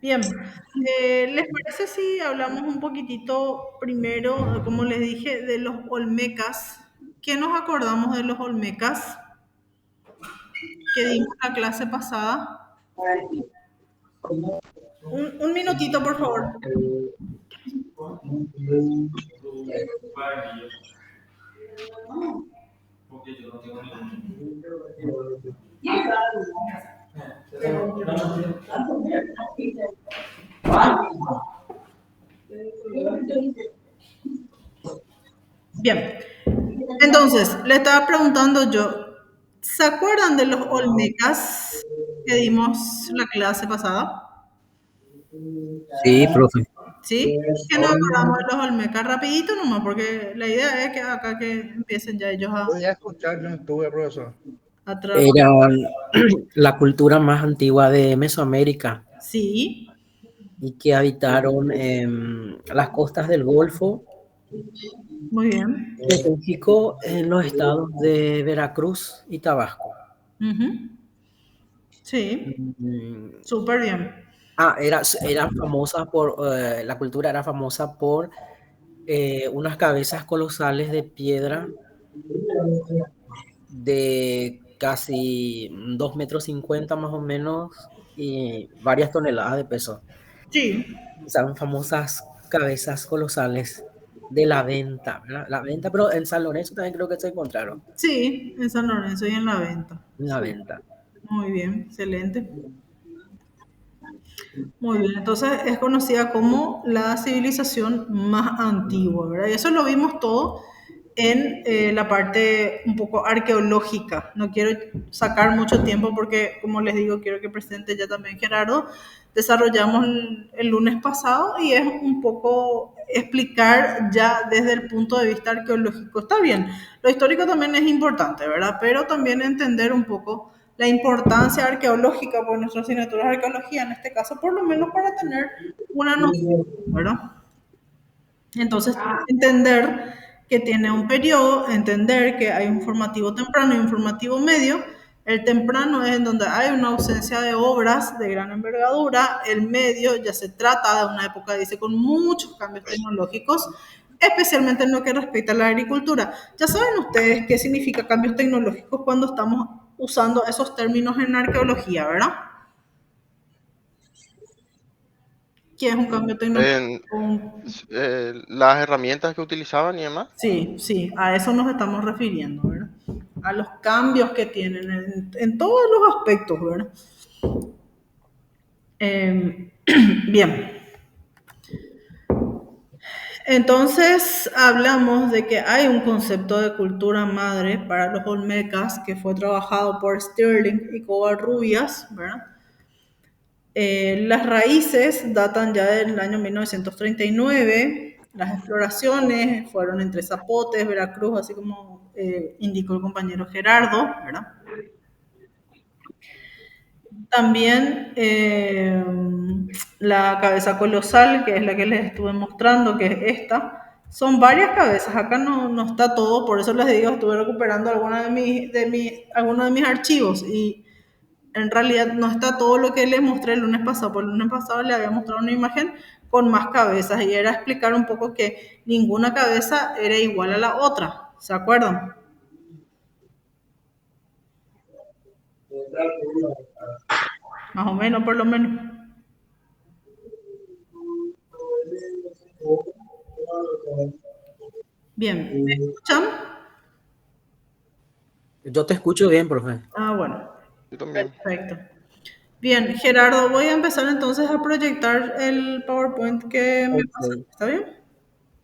Bien, ¿les parece si hablamos un poquitito primero, como les dije, de los olmecas? ¿Qué nos acordamos de los olmecas que dimos la clase pasada? Un minutito, por favor. Bien, entonces, le estaba preguntando yo, ¿se acuerdan de los olmecas que dimos la clase pasada? Sí, profe. ¿Sí? ¿Qué nos acordamos de los olmecas? Rapidito nomás, porque la idea es que acá que empiecen ya ellos Podía escuchar, yo no estuve, profesor. a trabajar. Era la cultura más antigua de Mesoamérica Sí, y que habitaron las costas del Golfo muy bien. de México en los estados de Veracruz y Tabasco. Ujú. Sí, Mm, súper bien. era famosa por, la cultura era famosa por unas cabezas colosales de piedra de casi 2,50 metros más o menos y varias toneladas de peso. Sí, Usaron famosas cabezas colosales de la venta, ¿verdad? La venta, pero en San Lorenzo también creo que se encontraron. sí, en San Lorenzo y en la venta. La venta. Muy bien, excelente. Muy bien, entonces es conocida como la civilización más antigua, ¿verdad? Y eso lo vimos todo en la parte un poco arqueológica. No quiero sacar mucho tiempo porque, como les digo, quiero que presente ya también Gerardo. Desarrollamos el lunes pasado y es un poco explicar ya desde el punto de vista arqueológico. Está bien, lo histórico también es importante, ¿verdad? Pero también entender un poco la importancia arqueológica por nuestra asignatura de arqueología, en este caso, por lo menos para tener una noción, ¿verdad? Entonces, entender que tiene un periodo, entender que hay un formativo temprano y un formativo medio. El temprano es en donde hay una ausencia de obras de gran envergadura. El medio ya se trata de una época, dice, con muchos cambios tecnológicos, especialmente en lo que respecta a la agricultura. Ya saben ustedes qué significa cambios tecnológicos cuando estamos usando esos términos en arqueología, ¿verdad? ¿Qué es un cambio tecnológico? En, las herramientas que utilizaban y demás. Sí, sí, a eso nos estamos refiriendo, ¿verdad? A los cambios que tienen en todos los aspectos, ¿verdad? Eh, bien, entonces hablamos de que hay un concepto de cultura madre para los olmecas que fue trabajado por Stirling y Covarrubias, ¿verdad? Las raíces datan ya del año 1939. Las exploraciones fueron entre Zapotes, Veracruz, así como indicó el compañero Gerardo, ¿verdad? También la cabeza colosal, que es la que les estuve mostrando, que es esta. Son varias cabezas, acá no está todo, por eso les digo, estuve recuperando algunos de mis archivos y en realidad no está todo lo que les mostré el lunes pasado, porque el lunes pasado les había mostrado una imagen con más cabezas y era explicar un poco que ninguna cabeza era igual a la otra, ¿se acuerdan? Más o menos, por lo menos. Bien, ¿me escuchan? Yo te escucho bien, profe. Ah, bueno, Yo también. perfecto. Bien, Gerardo, voy a empezar entonces a proyectar el PowerPoint que me Ok, pasaste, ¿está bien?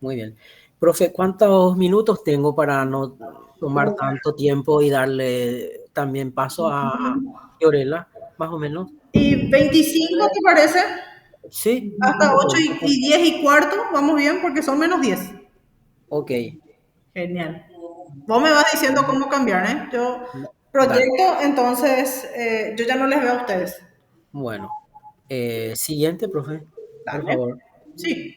muy bien. Profe, ¿cuántos minutos tengo para no tomar tanto tiempo y darle también paso a Fiorella, más o menos? ¿Y 25 te parece? Sí, Hasta ok, 8 y 10 y cuarto, vamos bien, porque son menos 10. ok, Genial. Vos me vas diciendo cómo cambiar, ¿eh? Yo dale. proyecto, entonces yo ya no les veo a ustedes. Bueno, siguiente, profe, por Dale. favor. Sí.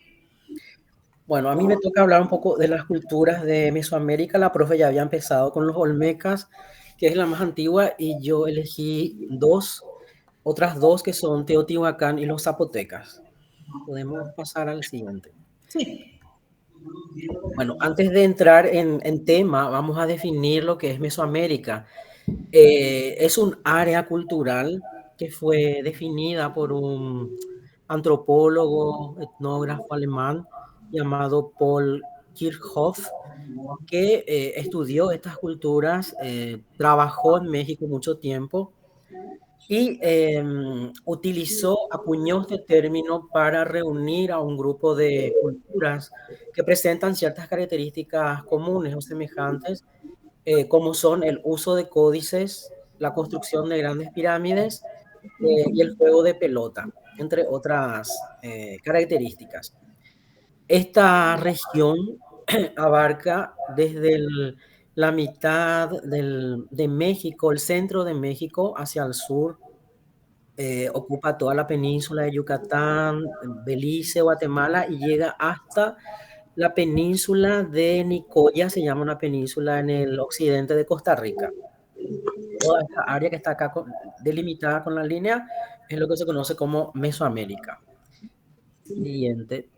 Bueno, a mí me toca hablar un poco de las culturas de Mesoamérica. La profe ya había empezado con los olmecas, que es la más antigua, y yo elegí dos otras dos que son Teotihuacán y los zapotecas. Podemos pasar al siguiente. Sí. Bueno, antes de entrar en tema, vamos a definir lo que es Mesoamérica. Es un área cultural que fue definida por un antropólogo, etnógrafo alemán llamado Paul Kirchhoff, que estudió estas culturas, trabajó en México mucho tiempo y acuñó este término para reunir a un grupo de culturas que presentan ciertas características comunes o semejantes, como son el uso de códices, la construcción de grandes pirámides y el juego de pelota, entre otras características. Esta región abarca desde la mitad de México, el centro de México, hacia el sur. Ocupa toda la península de Yucatán, Belice, Guatemala y llega hasta la península de Nicoya, se llama una península en el occidente de Costa Rica. Toda esta área que está acá delimitada con la línea es lo que se conoce como Mesoamérica. Siguiente.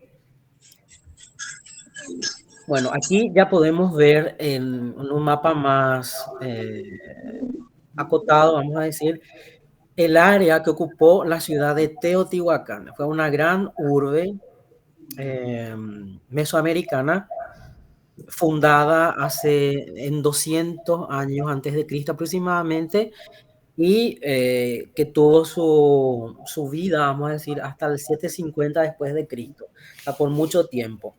Bueno, aquí ya podemos ver en un mapa más acotado, vamos a decir, el área que ocupó la ciudad de Teotihuacán. Fue una gran urbe mesoamericana fundada en 200 años antes de Cristo aproximadamente y que tuvo su vida, vamos a decir, hasta el 750 después de Cristo, o sea, por mucho tiempo.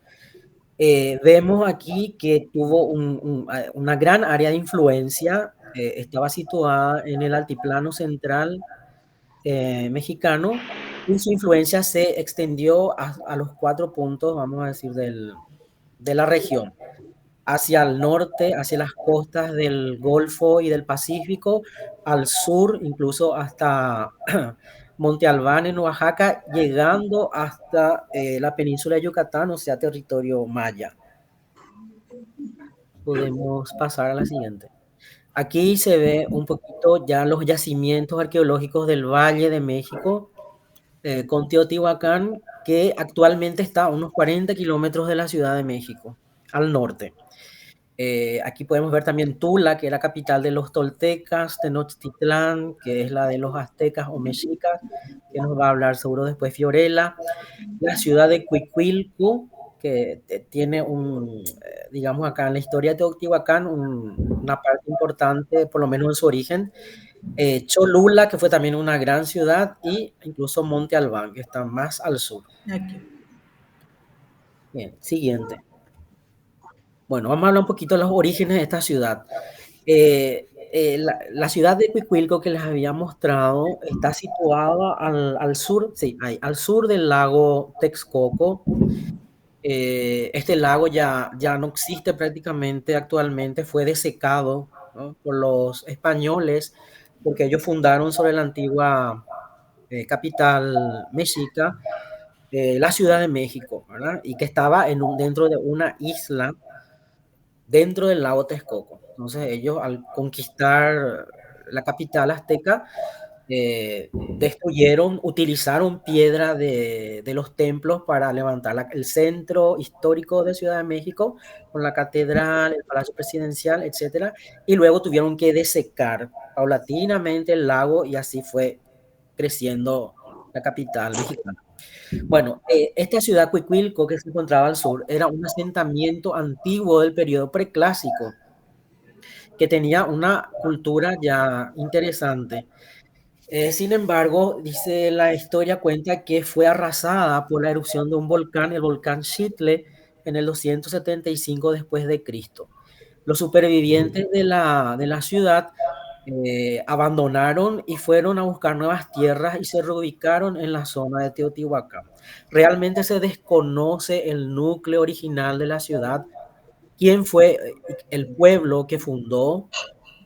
Vemos aquí que tuvo una gran área de influencia, estaba situada en el altiplano central mexicano y su influencia se extendió a los 4 puntos, vamos a decir, de la región, hacia el norte, hacia las costas del Golfo y del Pacífico, al sur, incluso hasta Monte Albán en Oaxaca, llegando hasta la península de Yucatán, o sea, territorio maya. Podemos pasar a la siguiente. Aquí se ve un poquito ya los yacimientos arqueológicos del Valle de México, con Teotihuacán, que actualmente está a unos 40 kilómetros de la Ciudad de México, al norte. Aquí podemos ver también Tula, que era capital de los toltecas, Tenochtitlán, que es la de los aztecas o mexicas, que nos va a hablar seguro después Fiorella, la ciudad de Cuicuilco, que tiene digamos acá en la historia de Teotihuacán, una parte importante, por lo menos en su origen, Cholula, que fue también una gran ciudad, y incluso Monte Albán, que está más al sur. Aquí. Bien, siguiente. Bueno, vamos a hablar un poquito de los orígenes de esta ciudad. La ciudad de Cuicuilco que les había mostrado está situada al sur, sí, al sur del lago Texcoco. Este lago ya no existe prácticamente actualmente, fue desecado, ¿no?, por los españoles, porque ellos fundaron sobre la antigua capital mexica la Ciudad de México, ¿verdad? Y que estaba dentro de una isla dentro del lago Texcoco. Entonces ellos, al conquistar la capital azteca, utilizaron piedra de los templos para levantar el centro histórico de Ciudad de México, con la catedral, el palacio presidencial, etcétera, y luego tuvieron que desecar paulatinamente el lago y así fue creciendo la capital mexicana. Bueno, esta ciudad Cuicuilco, que se encontraba al sur, era un asentamiento antiguo del periodo preclásico, que tenía una cultura ya interesante. Sin embargo, dice la historia, cuenta que fue arrasada por la erupción de un volcán, el volcán Xitle, en el 275 después de Cristo. Los supervivientes de la ciudad abandonaron y fueron a buscar nuevas tierras y se reubicaron en la zona de Teotihuacán. Realmente se desconoce el núcleo original de la ciudad, quién fue el pueblo que fundó,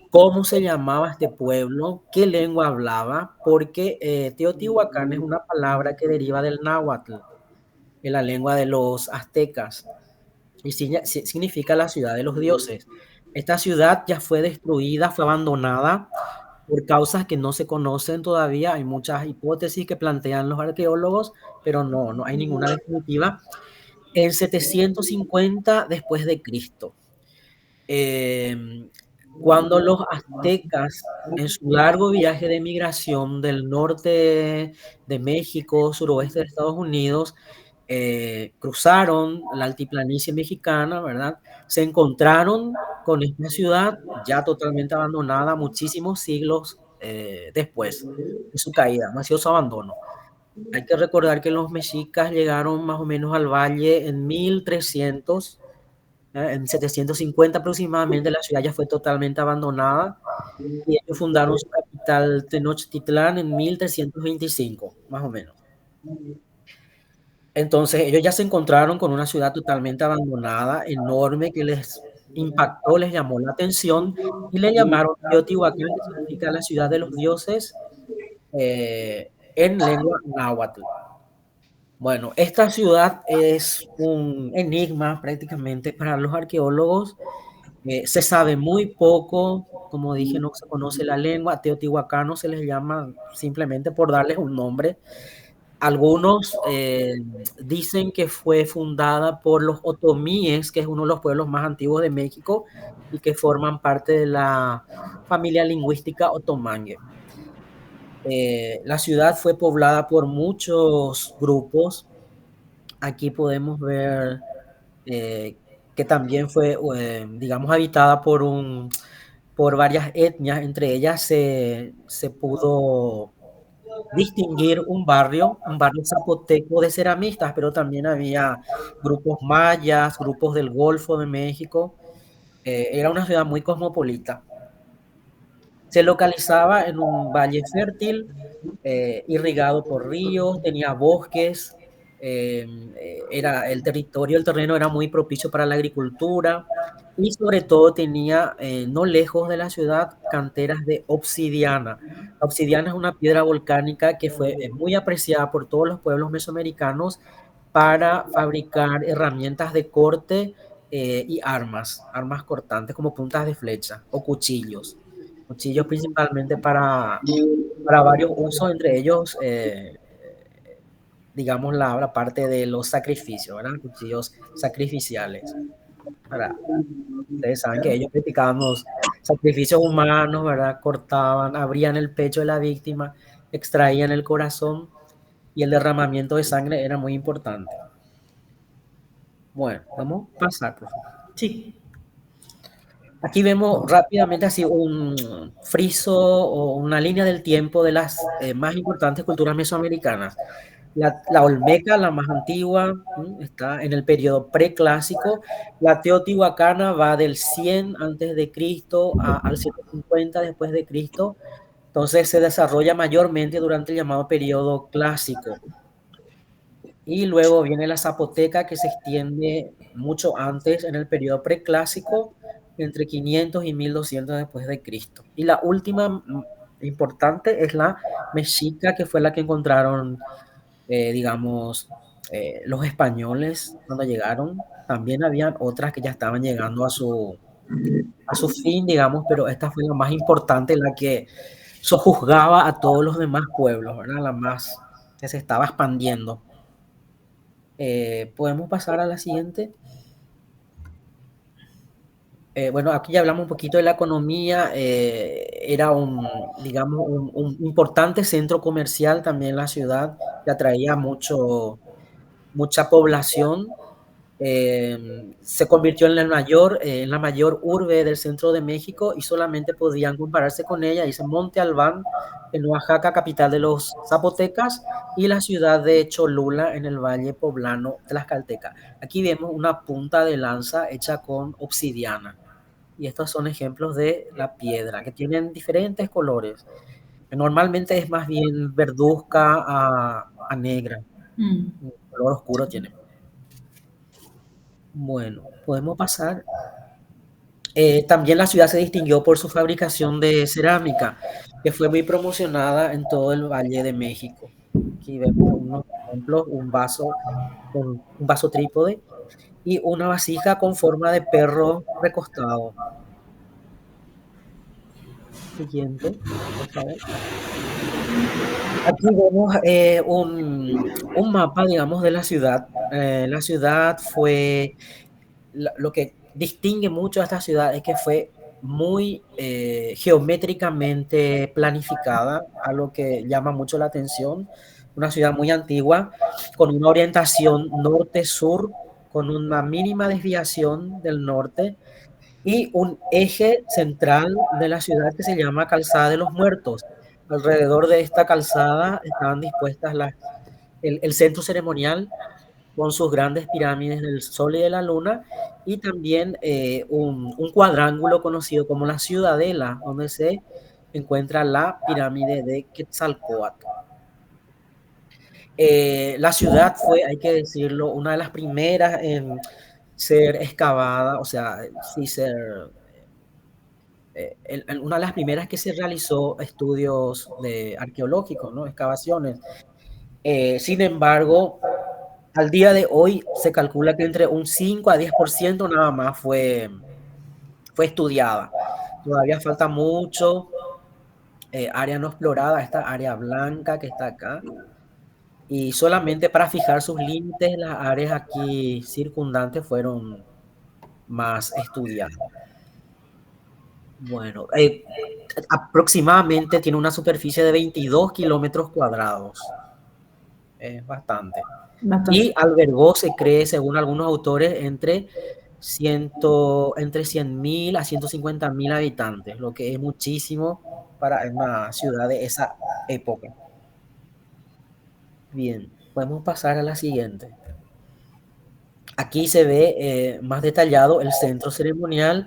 cómo se llamaba este pueblo, qué lengua hablaba, porque Teotihuacán es una palabra que deriva del náhuatl, en la lengua de los aztecas, y significa la ciudad de los dioses. Esta ciudad ya fue destruida, fue abandonada por causas que no se conocen todavía. Hay muchas hipótesis que plantean los arqueólogos, pero no hay ninguna definitiva. En 750 después de Cristo, cuando los aztecas, en su largo viaje de migración del norte de México, suroeste de Estados Unidos, cruzaron la altiplanicie mexicana, ¿verdad? Se encontraron con esta ciudad ya totalmente abandonada muchísimos siglos después de su caída, nació su abandono. Hay que recordar que los mexicas llegaron más o menos al valle en 1300, en 750 aproximadamente, la ciudad ya fue totalmente abandonada y ellos fundaron su capital Tenochtitlán en 1325, más o menos. Entonces, ellos ya se encontraron con una ciudad totalmente abandonada, enorme, que les impactó, les llamó la atención y le llamaron Teotihuacán, que significa la ciudad de los dioses en lengua náhuatl. Bueno, esta ciudad es un enigma prácticamente para los arqueólogos. Se sabe muy poco, como dije, no se conoce la lengua. Teotihuacano se les llama simplemente por darles un nombre. Algunos dicen que fue fundada por los otomíes, que es uno de los pueblos más antiguos de México y que forman parte de la familia lingüística otomangue. La ciudad fue poblada por muchos grupos. Aquí podemos ver que también fue, digamos, habitada por varias etnias. Entre ellas se pudo distinguir un barrio zapoteco de ceramistas, pero también había grupos mayas, grupos del Golfo de México. Era una ciudad muy cosmopolita. Se localizaba en un valle fértil, irrigado por ríos, tenía bosques, el terreno era muy propicio para la agricultura y sobre todo tenía, no lejos de la ciudad, canteras de obsidiana. La obsidiana es una piedra volcánica que fue muy apreciada por todos los pueblos mesoamericanos para fabricar herramientas de corte y armas cortantes como puntas de flecha o cuchillos. Cuchillos principalmente para varios usos, entre ellos, digamos, la parte de los sacrificios, ¿verdad? Cuchillos sacrificiales. Ustedes saben que ellos practicaban los sacrificios humanos, ¿verdad? Cortaban, abrían el pecho de la víctima, extraían el corazón y el derramamiento de sangre era muy importante. Bueno, vamos a pasar, por favor. Sí. Aquí vemos rápidamente así un friso o una línea del tiempo de las más importantes culturas mesoamericanas. La olmeca, la más antigua, está en el periodo preclásico. La teotihuacana va del 100 antes de Cristo al 150 después de Cristo. Entonces se desarrolla mayormente durante el llamado periodo clásico. Y luego viene la zapoteca, que se extiende mucho antes, en el periodo preclásico, entre 500 y 1200 después de Cristo. Y la última importante es la mexica, que fue la que encontraron, digamos, los españoles cuando llegaron. También habían otras que ya estaban llegando a su fin, digamos, pero esta fue la más importante, la que sojuzgaba a todos los demás pueblos, ¿verdad? La más que se estaba expandiendo. Podemos pasar a la siguiente. Bueno, aquí ya hablamos un poquito de la economía. Era digamos, un importante centro comercial también la ciudad, que atraía mucha población. Se convirtió en la mayor urbe del centro de México y solamente podían compararse con ella. Dice Monte Albán, en Oaxaca, capital de los zapotecas, y la ciudad de Cholula, en el valle poblano tlaxcalteca. Aquí vemos una punta de lanza hecha con obsidiana. Y estos son ejemplos de la piedra, que tienen diferentes colores. Normalmente es más bien verduzca a negra. Un color oscuro tiene. Bueno, podemos pasar. También la ciudad se distinguió por su fabricación de cerámica, que fue muy promocionada en todo el Valle de México. Aquí vemos unos ejemplos, un vaso trípode y una vasija con forma de perro recostado. siguiente, por favor. Aquí vemos un mapa, digamos, de la ciudad. La ciudad fue, lo que distingue mucho a esta ciudad es que fue muy geométricamente planificada, algo que llama mucho la atención. Una ciudad muy antigua, con una orientación norte-sur, con una mínima desviación del norte y un eje central de la ciudad que se llama Calzada de los Muertos. Alrededor de esta calzada estaban dispuestas el centro ceremonial con sus grandes pirámides del Sol y de la Luna, y también un cuadrángulo conocido como la Ciudadela, donde se encuentra la pirámide de Quetzalcóatl. La ciudad fue, hay que decirlo, una de las primeras en ser excavada, o sea, sí ser una de las primeras que se realizó estudios arqueológicos, ¿no? Excavaciones. Sin embargo, al día de hoy se calcula que entre un 5 a 10% nada más fue estudiada. Todavía falta mucho, área no explorada, esta área blanca que está acá. Y solamente para fijar sus límites, las áreas aquí circundantes fueron más estudiadas. Bueno, aproximadamente tiene una superficie de 22 kilómetros cuadrados. Es bastante. Y albergó, se cree, según algunos autores, entre 100.000 a 150.000 habitantes, lo que es muchísimo para una ciudad de esa época. Bien, podemos pasar a la siguiente. Aquí se ve más detallado el centro ceremonial,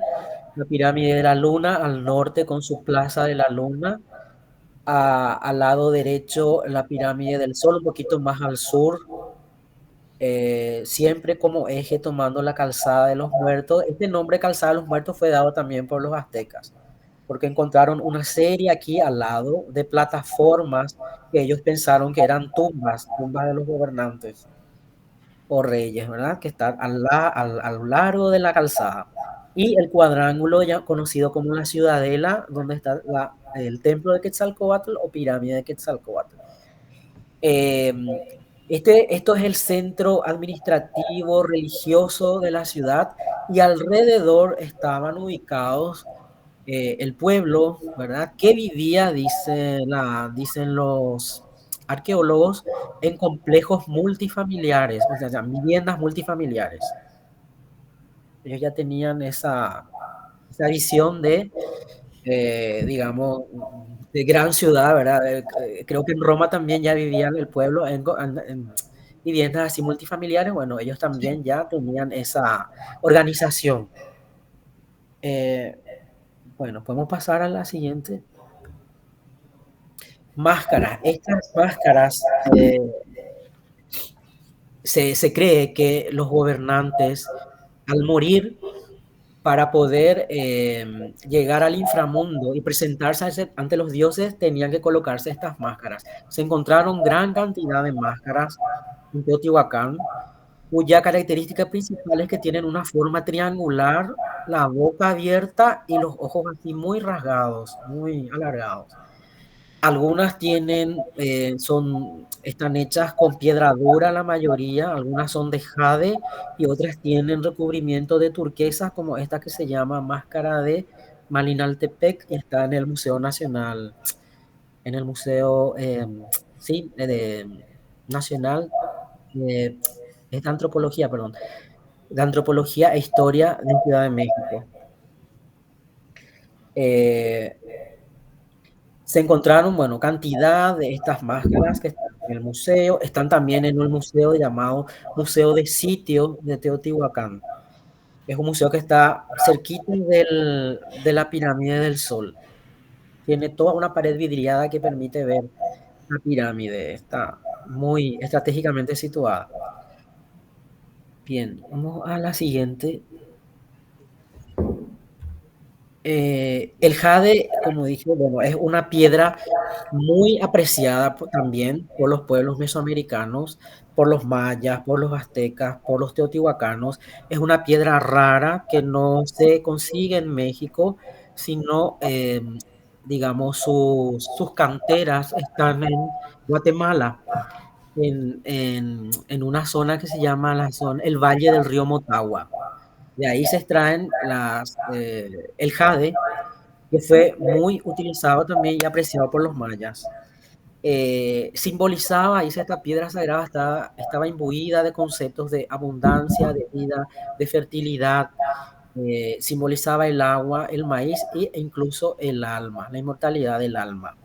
la pirámide de la Luna al norte con su plaza de la Luna, al lado derecho la pirámide del Sol, un poquito más al sur, siempre como eje tomando la calzada de los muertos. Este nombre calzada de los muertos fue dado también por los aztecas, porque encontraron una serie aquí al lado de plataformas que ellos pensaron que eran tumbas de los gobernantes o reyes, ¿verdad? Que están a lo largo de la calzada. Y el cuadrángulo ya conocido como la Ciudadela, donde está el templo de Quetzalcóatl o pirámide de Quetzalcóatl. Esto es el centro administrativo religioso de la ciudad, y alrededor estaban ubicados el pueblo, ¿verdad? Que vivía, dicen los arqueólogos, en complejos multifamiliares, o sea, viviendas multifamiliares. Ellos ya tenían esa visión de, digamos, de gran ciudad, ¿verdad? Creo que en Roma también ya vivían el pueblo en viviendas así multifamiliares. Bueno, ellos también ya tenían esa organización. Bueno, podemos pasar a la siguiente. Máscaras. Estas máscaras, se cree que los gobernantes, al morir, para poder llegar al inframundo y presentarse ante los dioses, tenían que colocarse estas máscaras. Se encontraron gran cantidad de máscaras en Teotihuacán, cuya característica principal es que tienen una forma triangular, la boca abierta y los ojos así muy rasgados, muy alargados. Algunas están hechas con piedra dura, la mayoría, algunas son de jade y otras tienen recubrimiento de turquesa, como esta que se llama Máscara de Malinaltepec, y está en el Museo Nacional, en el Museo Nacional de Antropología, perdón, de Antropología e Historia de Ciudad de México. Se encontraron, bueno, cantidad de estas máscaras que están en el museo. Están también en un museo llamado Museo de Sitio de Teotihuacán. Es un museo que está cerquita de la pirámide del Sol. Tiene toda una pared vidriada que permite ver la pirámide. Está muy estratégicamente situada. Bien, vamos a la siguiente. El jade, como dije, bueno, es una piedra muy apreciada también por los pueblos mesoamericanos, por los mayas, por los aztecas, por los teotihuacanos. Es una piedra rara que no se consigue en México, sino digamos, sus canteras están en Guatemala, en una zona que se llama el Valle del Río Motagua. De ahí se extraen el jade, que fue muy utilizado también y apreciado por los mayas. Simbolizaba, dice, esta piedra sagrada estaba imbuida de conceptos de abundancia, de vida, de fertilidad. Simbolizaba el agua, el maíz e incluso el alma, la inmortalidad del alma.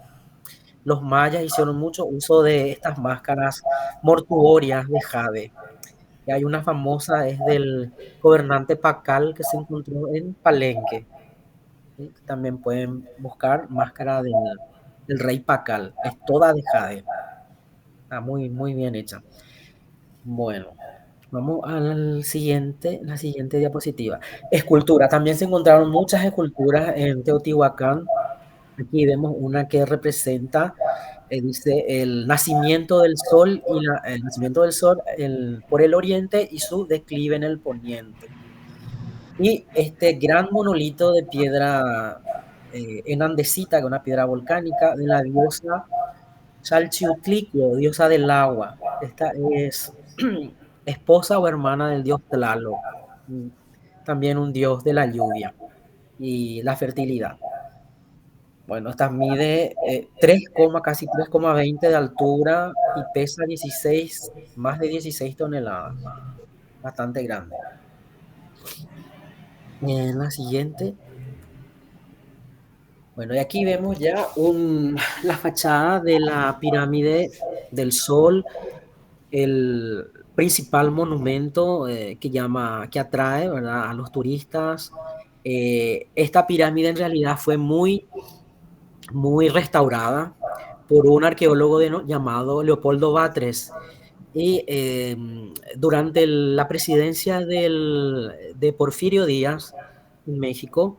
Los mayas hicieron mucho uso de estas máscaras mortuorias de jade. Y hay una famosa, es del gobernante Pacal, que se encontró en Palenque. ¿Sí? También pueden buscar máscara del rey Pacal. Es toda de jade. Está muy, muy bien hecha. Bueno, vamos a la siguiente diapositiva. Escultura. También se encontraron muchas esculturas en Teotihuacán. Aquí vemos una que representa, dice, el nacimiento del sol y el nacimiento del sol por el oriente y su declive en el poniente. Y este gran monolito de piedra en andesita, que es una piedra volcánica, de la diosa Xalchiuhtlicue, diosa del agua. Esta es esposa o hermana del dios Tlaloc, también un dios de la lluvia y la fertilidad. Bueno, esta mide casi 3,20 de altura y pesa más de 16 toneladas. Bastante grande. Y en la siguiente. Bueno, y aquí vemos ya la fachada de la pirámide del Sol, el principal monumento que atrae, ¿verdad?, a los turistas. Esta pirámide en realidad fue muy, muy restaurada por un arqueólogo llamado Leopoldo Batres. Y durante la presidencia de Porfirio Díaz en México,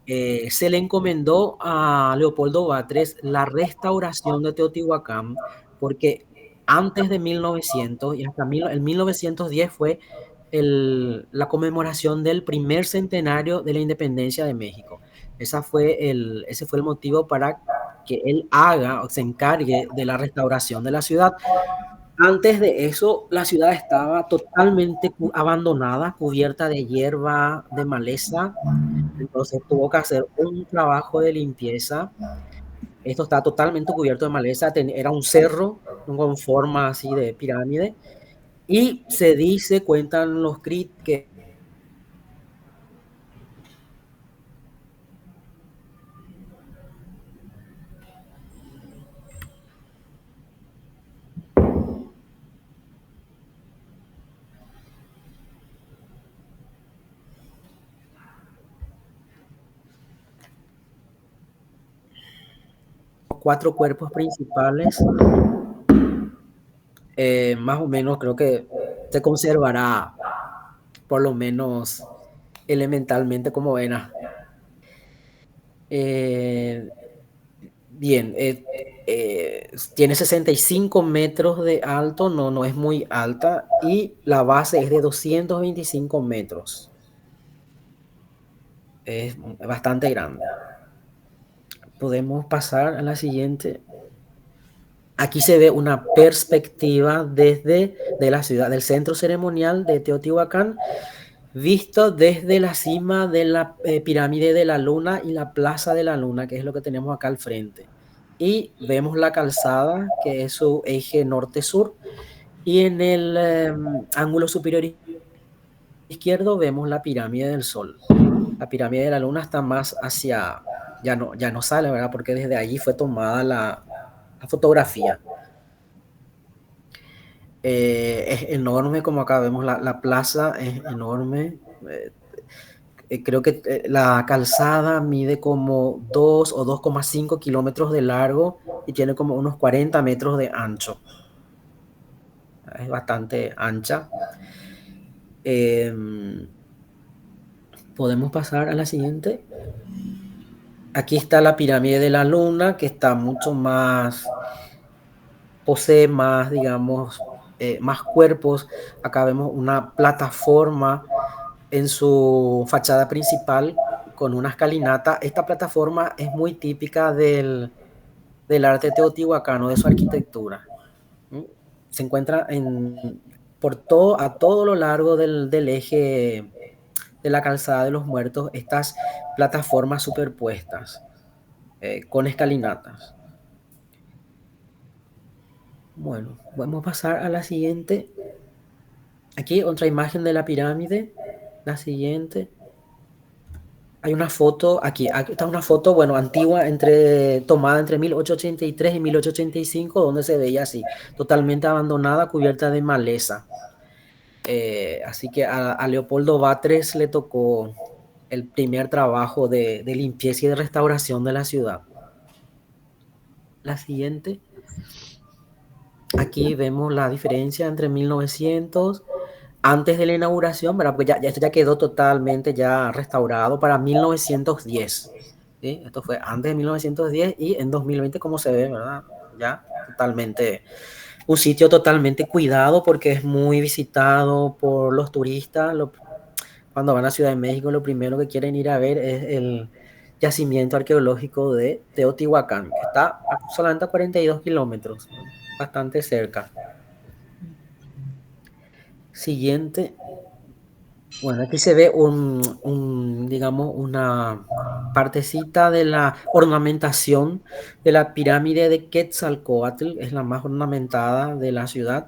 se le encomendó a Leopoldo Batres la restauración de Teotihuacán, porque antes de 1900 y hasta el 1910 fue la conmemoración del primer centenario de la independencia de México. Ese fue el motivo para que él haga o se encargue de la restauración de la ciudad. Antes de eso, la ciudad estaba totalmente abandonada, cubierta de hierba, de maleza. Entonces tuvo que hacer un trabajo de limpieza. Esto está totalmente cubierto de maleza. Era un cerro con forma así de pirámide. Y cuentan los críticos que cuatro cuerpos principales, más o menos creo que se conservará por lo menos elementalmente como era. Bien, tiene 65 metros de alto, no es muy alta, y la base es de 225 metros. Es bastante grande. Podemos pasar a la siguiente. Aquí se ve una perspectiva de la ciudad, del centro ceremonial de Teotihuacán, visto desde la cima de la pirámide de la Luna y la Plaza de la Luna, que es lo que tenemos acá al frente. Y vemos la calzada, que es su eje norte-sur, y en el ángulo superior izquierdo vemos la pirámide del Sol. La pirámide de la Luna está más hacia, ya no sale, ¿verdad?, porque desde allí fue tomada la fotografía. Es enorme, como acá vemos, la plaza es enorme. Creo que la calzada mide como 2 o 2,5 kilómetros de largo y tiene como unos 40 metros de ancho. Es bastante ancha. Podemos pasar a la siguiente. Aquí está la pirámide de la Luna, que está mucho más, posee más, digamos, más cuerpos. Acá vemos una plataforma en su fachada principal con una escalinata. Esta plataforma es muy típica del arte teotihuacano, de su arquitectura. Se encuentra a todo lo largo del eje de la calzada de los Muertos estas plataformas superpuestas con escalinatas. Bueno, vamos a pasar a la siguiente. Aquí otra imagen de la pirámide. La siguiente. Hay una foto, aquí está una foto, bueno, antigua, tomada entre 1883 y 1885, donde se veía así, totalmente abandonada, cubierta de maleza. Así que a Leopoldo Batres le tocó el primer trabajo de limpieza y de restauración de la ciudad. La siguiente. Aquí vemos la diferencia entre 1900, antes de la inauguración, ¿verdad? Porque esto ya quedó totalmente ya restaurado para 1910. ¿Sí? Esto fue antes de 1910 y en 2020, como se ve, ¿verdad? Ya totalmente, un sitio totalmente cuidado porque es muy visitado por los turistas. Cuando van a Ciudad de México, lo primero que quieren ir a ver es el yacimiento arqueológico de Teotihuacán, que está solamente a 42 kilómetros, bastante cerca. Siguiente. Bueno, aquí se ve digamos, una partecita de la ornamentación de la pirámide de Quetzalcóatl, es la más ornamentada de la ciudad,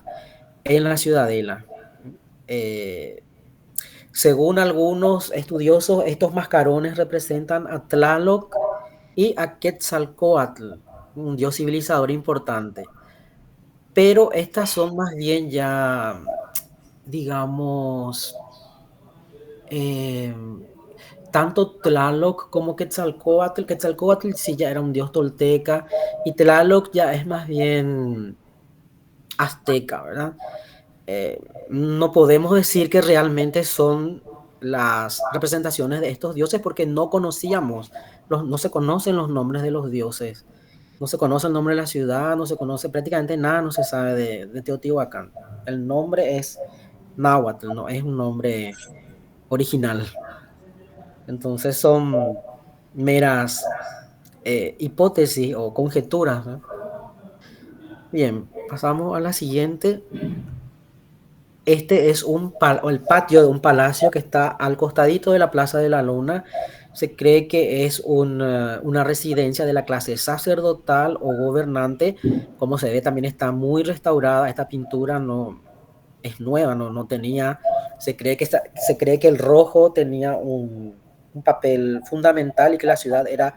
en la ciudadela. Según algunos estudiosos, estos mascarones representan a Tlaloc y a Quetzalcóatl, un dios civilizador importante. Pero estas son más bien ya, digamos, tanto Tlaloc como Quetzalcóatl sí ya era un dios tolteca y Tlaloc ya es más bien azteca, ¿verdad? No podemos decir que realmente son las representaciones de estos dioses porque no conocíamos, no se conocen los nombres de los dioses, no se conoce el nombre de la ciudad, no se conoce prácticamente nada, no se sabe de Teotihuacán. El nombre es náhuatl, no es un nombre original. Entonces son meras hipótesis o conjeturas, ¿no? Bien, pasamos a la siguiente. Este es el patio de un palacio que está al costadito de la Plaza de la Luna. Se cree que es una residencia de la clase sacerdotal o gobernante. Como se ve, también está muy restaurada. Esta pintura no es nueva, no tenía. Se cree que el rojo tenía un papel fundamental y que la ciudad era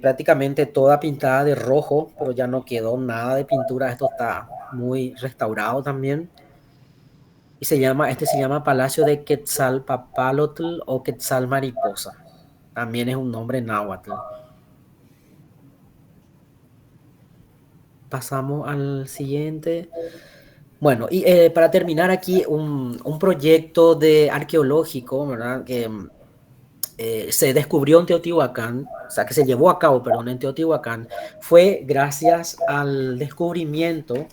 prácticamente toda pintada de rojo, pero ya no quedó nada de pintura. Esto está muy restaurado también. Y este se llama Palacio de Quetzalpapalotl o Quetzal Mariposa. También es un nombre náhuatl. Pasamos al siguiente. Bueno, y para terminar aquí, un proyecto arqueológico, ¿verdad? Que se descubrió en Teotihuacán, o sea, que se llevó a cabo, perdón, en Teotihuacán, fue gracias al descubrimiento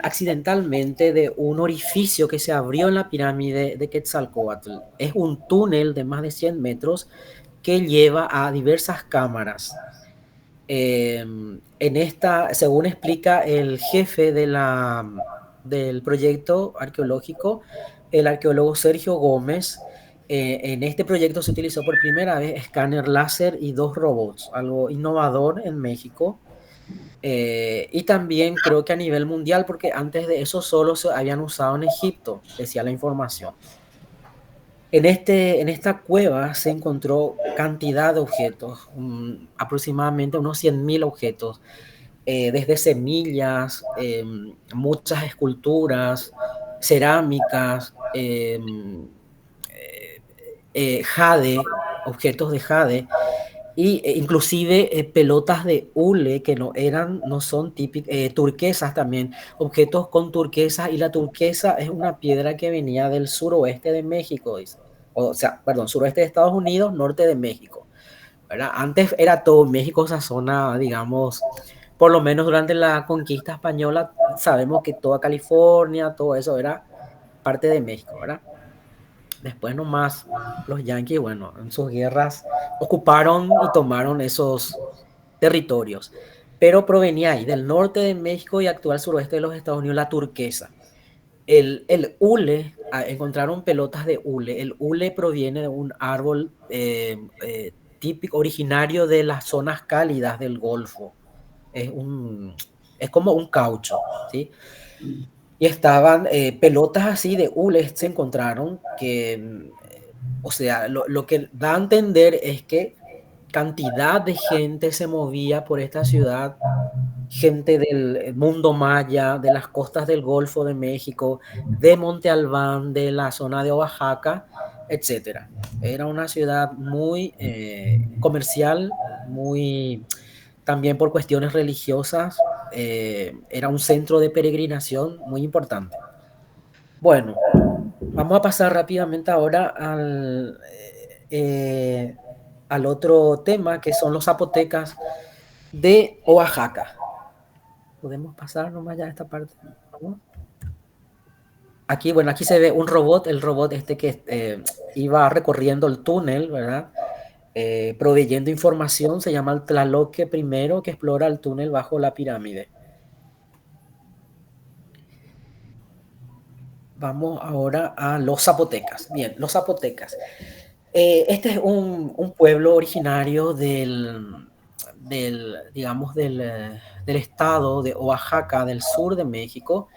accidentalmente de un orificio que se abrió en la pirámide de Quetzalcóatl. Es un túnel de más de 100 metros que lleva a diversas cámaras. Según explica el jefe del proyecto arqueológico, el arqueólogo Sergio Gómez, en este proyecto se utilizó por primera vez escáner láser y 2 robots, algo innovador en México. Y también creo que a nivel mundial, porque antes de eso solo se habían usado en Egipto, decía la información. En esta cueva se encontró cantidad de objetos, aproximadamente unos 100.000 objetos, desde semillas, muchas esculturas, cerámicas, jade, objetos de jade, y inclusive pelotas de hule que no son típicas, turquesas también, objetos con turquesa, y la turquesa es una piedra que venía del suroeste de México, o sea, perdón, suroeste de Estados Unidos, norte de México, ¿verdad? Antes era todo México, esa zona, digamos, por lo menos durante la conquista española, sabemos que toda California, todo eso era parte de México, ¿verdad? Después nomás los yanquis, bueno, en sus guerras ocuparon y tomaron esos territorios, pero provenía ahí del norte de México y actual suroeste de los Estados Unidos, la turquesa. El hule, encontraron pelotas de hule. El hule proviene de un árbol típico, originario de las zonas cálidas del Golfo. Es, un, es como un caucho, ¿sí? Y estaban pelotas así de hule, se encontraron que, o sea, lo que da a entender es que cantidad de gente se movía por esta ciudad, gente del mundo maya, de las costas del Golfo de México, de Monte Albán, de la zona de Oaxaca, etcétera. Era una ciudad muy comercial, muy también por cuestiones religiosas, era un centro de peregrinación muy importante. Bueno, vamos a pasar rápidamente ahora al otro tema, que son los zapotecas de Oaxaca. Podemos pasar nomás ya a esta parte. ¿No? Aquí, bueno, aquí se ve un robot, el robot este que iba recorriendo el túnel, ¿verdad? Proveyendo información, se llama el Tlaloque primero, que explora el túnel bajo la pirámide. Vamos ahora a los zapotecas. Bien, los zapotecas. Este es un pueblo originario digamos, del estado de Oaxaca, del sur de México.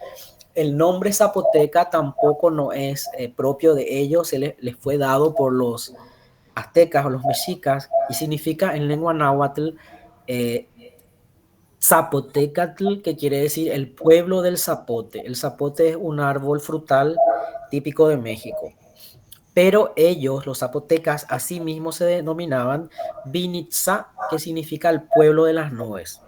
El nombre zapoteca tampoco no es propio de ellos, les fue dado por los aztecas o los mexicas y significa en lengua náhuatl eh, Zapotecatl, que quiere decir el pueblo del zapote. El zapote es un árbol frutal típico de México. Pero ellos, los zapotecas, así mismo se denominaban Binitza, que significa el pueblo de las nubes.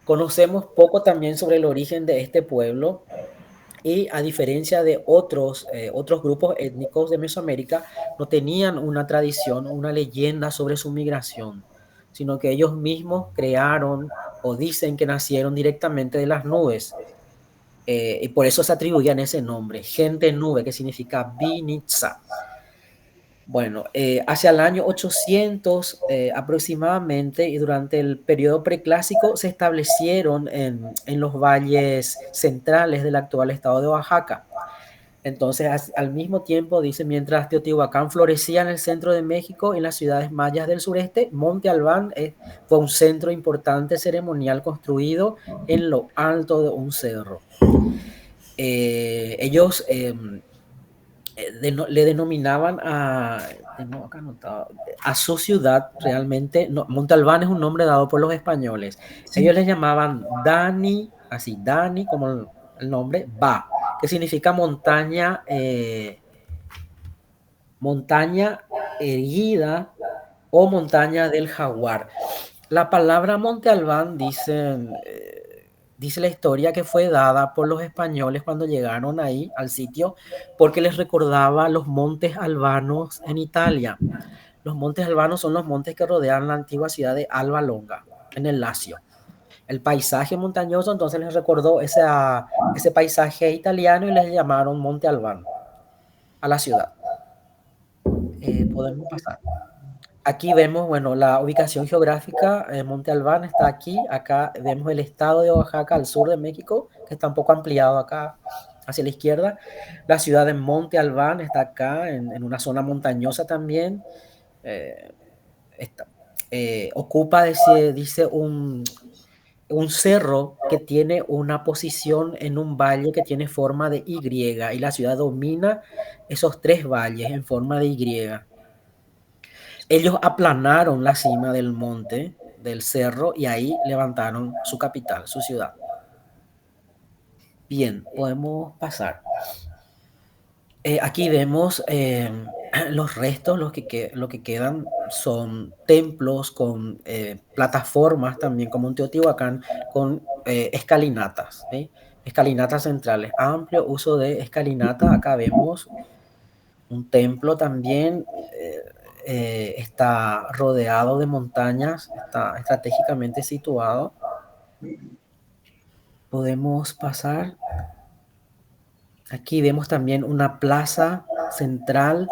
Conocemos poco también sobre el origen de este pueblo y a diferencia de otros grupos étnicos de Mesoamérica, no tenían una tradición o una leyenda sobre su migración, sino que ellos mismos crearon o dicen que nacieron directamente de las nubes. Y por eso se atribuían ese nombre, gente nube, que significa Binitza. Bueno, hacia el año 800 aproximadamente y durante el periodo preclásico se establecieron en los valles centrales del actual estado de Oaxaca. Entonces, al mismo tiempo, dice, mientras Teotihuacán florecía en el centro de México y en las ciudades mayas del sureste, Monte Albán fue un centro importante ceremonial construido en lo alto de un cerro. Ellos le denominaban tengo acá anotado, a su ciudad realmente, no, Monte Albán es un nombre dado por los españoles. Ellos les llamaban Dani, así, Dani como el nombre, Va, que significa montaña, montaña erguida o montaña del jaguar. La palabra Monte Albán dice la historia que fue dada por los españoles cuando llegaron ahí al sitio porque les recordaba los montes albanos en Italia. Los montes albanos son los montes que rodean la antigua ciudad de Alba Longa, en el Lacio. El paisaje montañoso entonces les recordó ese paisaje italiano y les llamaron Monte Albán a la ciudad. Podemos pasar. Aquí vemos, bueno, la ubicación geográfica. Monte Albán está aquí. Acá vemos el estado de Oaxaca al sur de México, que está un poco ampliado acá hacia la izquierda. La ciudad de Monte Albán está acá, en una zona montañosa también. Ocupa, dice un cerro que tiene una posición en un valle que tiene forma de Y, y la ciudad domina esos tres valles en forma de Y. Ellos aplanaron la cima del monte, del cerro, y ahí levantaron su capital, su ciudad. Bien, podemos pasar. Aquí vemos los restos, lo que quedan son templos con plataformas también, como en Teotihuacán, con escalinatas, ¿sí? Escalinatas centrales, amplio uso de escalinata. Acá vemos un templo también, está rodeado de montañas, está estratégicamente situado. Podemos pasar. Aquí vemos también una plaza central.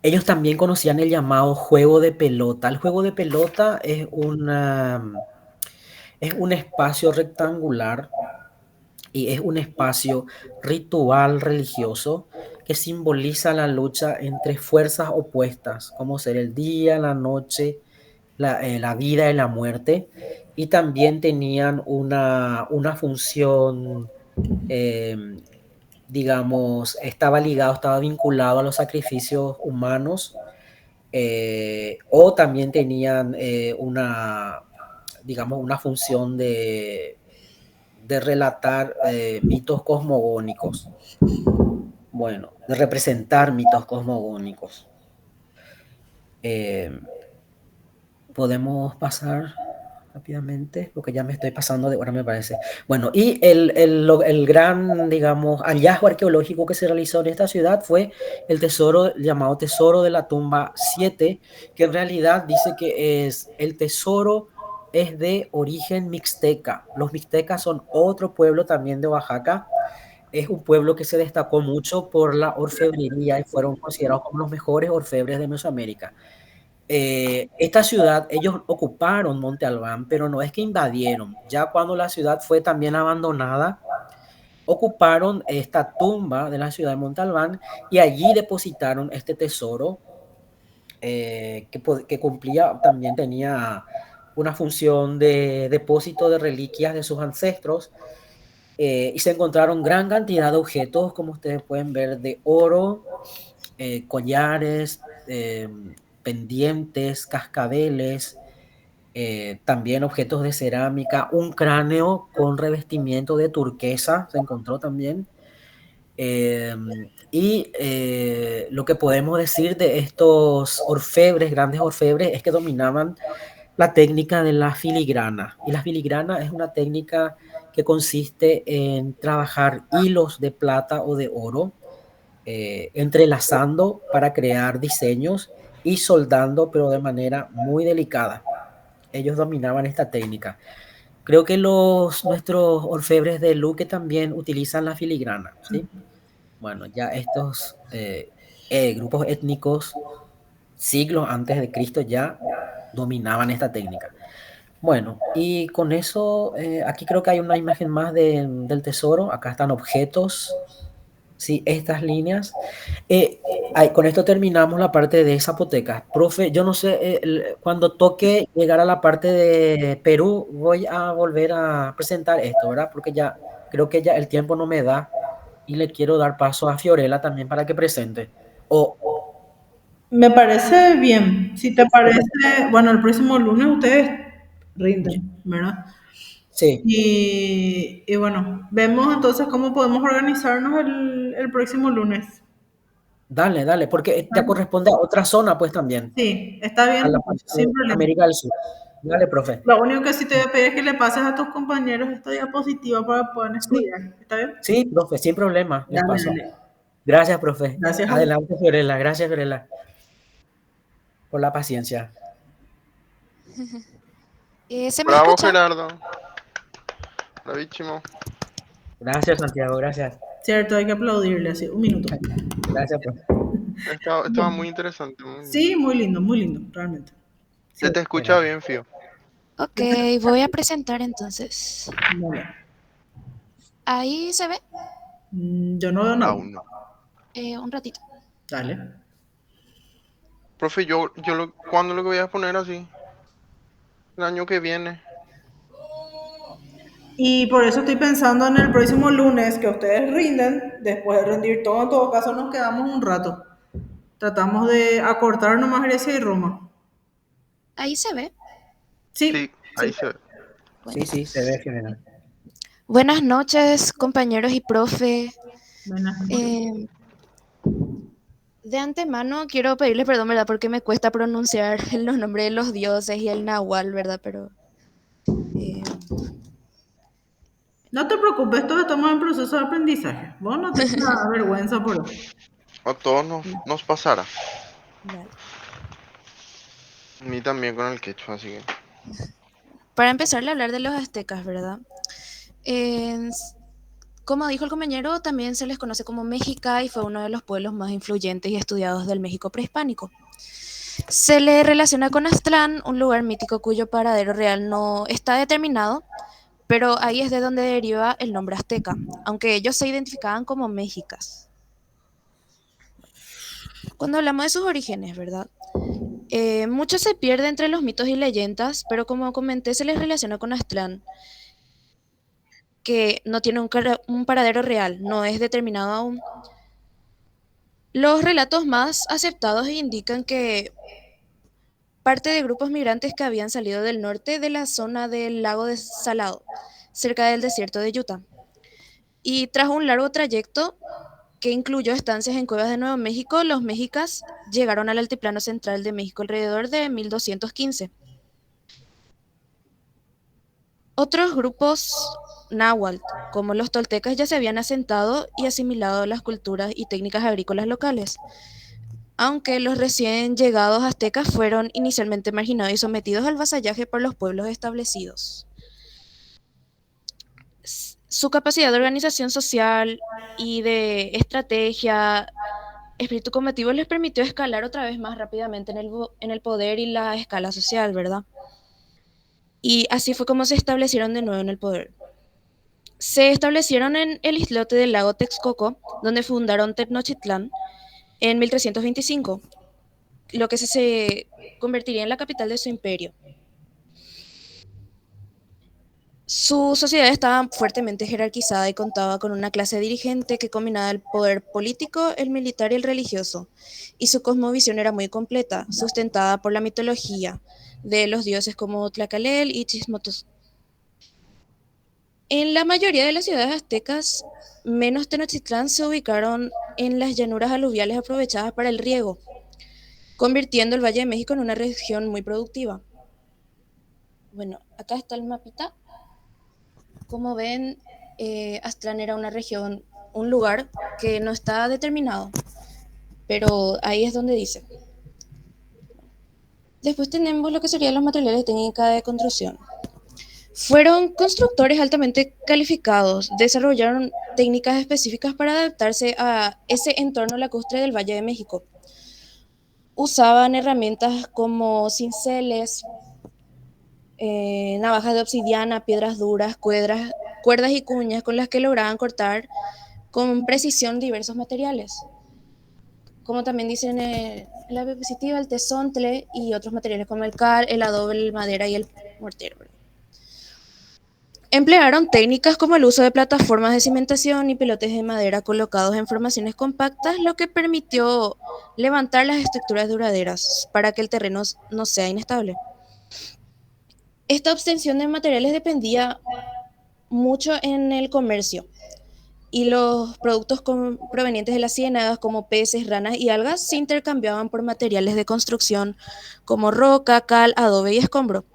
Ellos también conocían el llamado juego de pelota. El juego de pelota es un espacio rectangular y es un espacio ritual religioso que simboliza la lucha entre fuerzas opuestas, como ser el día, la noche, la vida y la muerte. Y también tenían una función, eh, digamos, estaba vinculado a los sacrificios humanos, o también tenían digamos, una función de relatar mitos cosmogónicos. Bueno, de representar mitos cosmogónicos. Podemos pasar rápidamente, porque ya me estoy pasando de hora, me parece. Bueno, y el gran, digamos, hallazgo arqueológico que se realizó en esta ciudad fue el tesoro llamado Tesoro de la Tumba 7, que en realidad dice que el tesoro es de origen mixteca. Los mixtecas son otro pueblo también de Oaxaca. Es un pueblo que se destacó mucho por la orfebrería y fueron considerados como los mejores orfebres de Mesoamérica. Esta ciudad, ellos ocuparon Monte Albán, pero no es que invadieron. Ya cuando la ciudad fue también abandonada, ocuparon esta tumba de la ciudad de Monte Albán y allí depositaron este tesoro, que cumplía, también tenía una función de depósito de reliquias de sus ancestros. Y se encontraron gran cantidad de objetos, como ustedes pueden ver, de oro, collares, pendientes, cascabeles, también objetos de cerámica, un cráneo con revestimiento de turquesa se encontró también. Lo que podemos decir de estos orfebres, grandes orfebres, es que dominaban la técnica de la filigrana. Y la filigrana es una técnica que consiste en trabajar hilos de plata o de oro, entrelazando para crear diseños y soldando, pero de manera muy delicada. Ellos dominaban esta técnica. Creo que nuestros orfebres de Luque también utilizan la filigrana, ¿sí? Bueno, ya estos grupos étnicos, siglos antes de Cristo, ya dominaban esta técnica. Bueno, y con eso, aquí creo que hay una imagen más del tesoro. Acá están objetos, sí, estas líneas. Con esto terminamos la parte de Zapoteca. Profe, yo no sé, cuando toque llegar a la parte de Perú, voy a volver a presentar esto, ¿verdad? Porque ya creo que ya el tiempo no me da y le quiero dar paso a Fiorella también para que presente. O, Me parece bien. Si te parece, bueno, el próximo lunes ustedes rinden, ¿verdad? sí, Y bueno, vemos entonces cómo podemos organizarnos el próximo lunes. dale, dale, porque ya corresponde a otra zona, pues también, Sí, está a bien, la parte de sin problema. América del Sur. Dale, profe. Lo único que sí te voy a pedir es que le pases a tus compañeros esta diapositiva para que puedan Sí, estudiar. ¿Está bien? sí, profe, sin problema, les Dale, paso. dale. Gracias, profe. Gracias a vos. Adelante, Fiorella. Gracias, Fiorella, por la paciencia. ¿Se me Bravo, escucha? Gerardo. Bravísimo. Gracias, Santiago, gracias. Cierto, hay que aplaudirle así. Un minuto. Gracias, profe. Estaba muy interesante. Sí, muy lindo, realmente. Se Sí, te escucha Gracias. bien, Fío. Ok, voy a presentar entonces. dale. Ahí se ve. Yo no veo nada. Aún no. Un ratito. Dale. Profe, ¿cuándo lo que voy a poner así? El año que viene. Y por eso estoy pensando en el próximo lunes que ustedes rinden. Después de rendir todo, en todo caso nos quedamos un rato. Tratamos de acortar nomás Grecia y Roma. Ahí se ve. Sí, Sí, sí. ahí se ve. Bueno. Sí, sí, se ve, Fiorella. Buenas noches, compañeros y profe. Buenas noches. Eh, de antemano quiero pedirles perdón, ¿verdad? Porque me cuesta pronunciar los nombres de los dioses y el nahual, ¿verdad? Pero eh, No te preocupes, todos estamos en proceso de aprendizaje. Vos no tengas vergüenza por eso. A todos nos pasará. dale. A mí también con el quechua, así que. Para empezar a hablar de los aztecas, ¿verdad? Eh, Como dijo el compañero, también se les conoce como México y fue uno de los pueblos más influyentes y estudiados del México prehispánico. Se le relaciona con Aztlán, un lugar mítico cuyo paradero real no está determinado, pero ahí es de donde deriva el nombre azteca, aunque ellos se identificaban como mexicas. Cuando hablamos de sus orígenes, ¿verdad? Mucho se pierde entre los mitos y leyendas, pero como comenté, se les relaciona con Aztlán, que no tiene un paradero real, no es determinado aún. Los relatos más aceptados indican que parte de grupos migrantes que habían salido del norte de la zona del lago de Salado, cerca del desierto de Utah. Y tras un largo trayecto que incluyó estancias en cuevas de Nuevo México, los mexicas llegaron al altiplano central de México alrededor de 1215. Otros grupos náhuatl, como los toltecas, ya se habían asentado y asimilado las culturas y técnicas agrícolas locales, aunque los recién llegados aztecas fueron inicialmente marginados y sometidos al vasallaje por los pueblos establecidos. Su capacidad de organización social y de estrategia, espíritu combativo les permitió escalar otra vez más rápidamente en el poder y la escala social, ¿verdad? Y así fue como se establecieron de nuevo en el poder. Se establecieron en el islote del lago Texcoco, donde fundaron Tenochtitlán en 1325, lo que se convertiría en la capital de su imperio. Su sociedad estaba fuertemente jerarquizada y contaba con una clase dirigente que combinaba el poder político, el militar y el religioso, y su cosmovisión era muy completa, sustentada por la mitología de los dioses como Tlacalel y Chismotos. En la mayoría de las ciudades aztecas, menos Tenochtitlán, se ubicaron en las llanuras aluviales aprovechadas para el riego, convirtiendo el Valle de México en una región muy productiva. Bueno, acá está el mapita. Como ven, Aztlán era una región, un lugar que no está determinado, pero ahí es donde dice. Después tenemos lo que serían los materiales de técnica de construcción. Fueron constructores altamente calificados, desarrollaron técnicas específicas para adaptarse a ese entorno lacustre del Valle de México. Usaban herramientas como cinceles, navajas de obsidiana, piedras duras, cuerdas y cuñas con las que lograban cortar con precisión diversos materiales, como también dicen en la diapositiva, el tesontle y otros materiales como el cal, el adobe, la madera y el mortero. Emplearon técnicas como el uso de plataformas de cimentación y pilotes de madera colocados en formaciones compactas, lo que permitió levantar las estructuras duraderas para que el terreno no sea inestable. Esta obtención de materiales dependía mucho en el comercio, y los productos provenientes de las ciénagas como peces, ranas y algas se intercambiaban por materiales de construcción como roca, cal, adobe y escombro.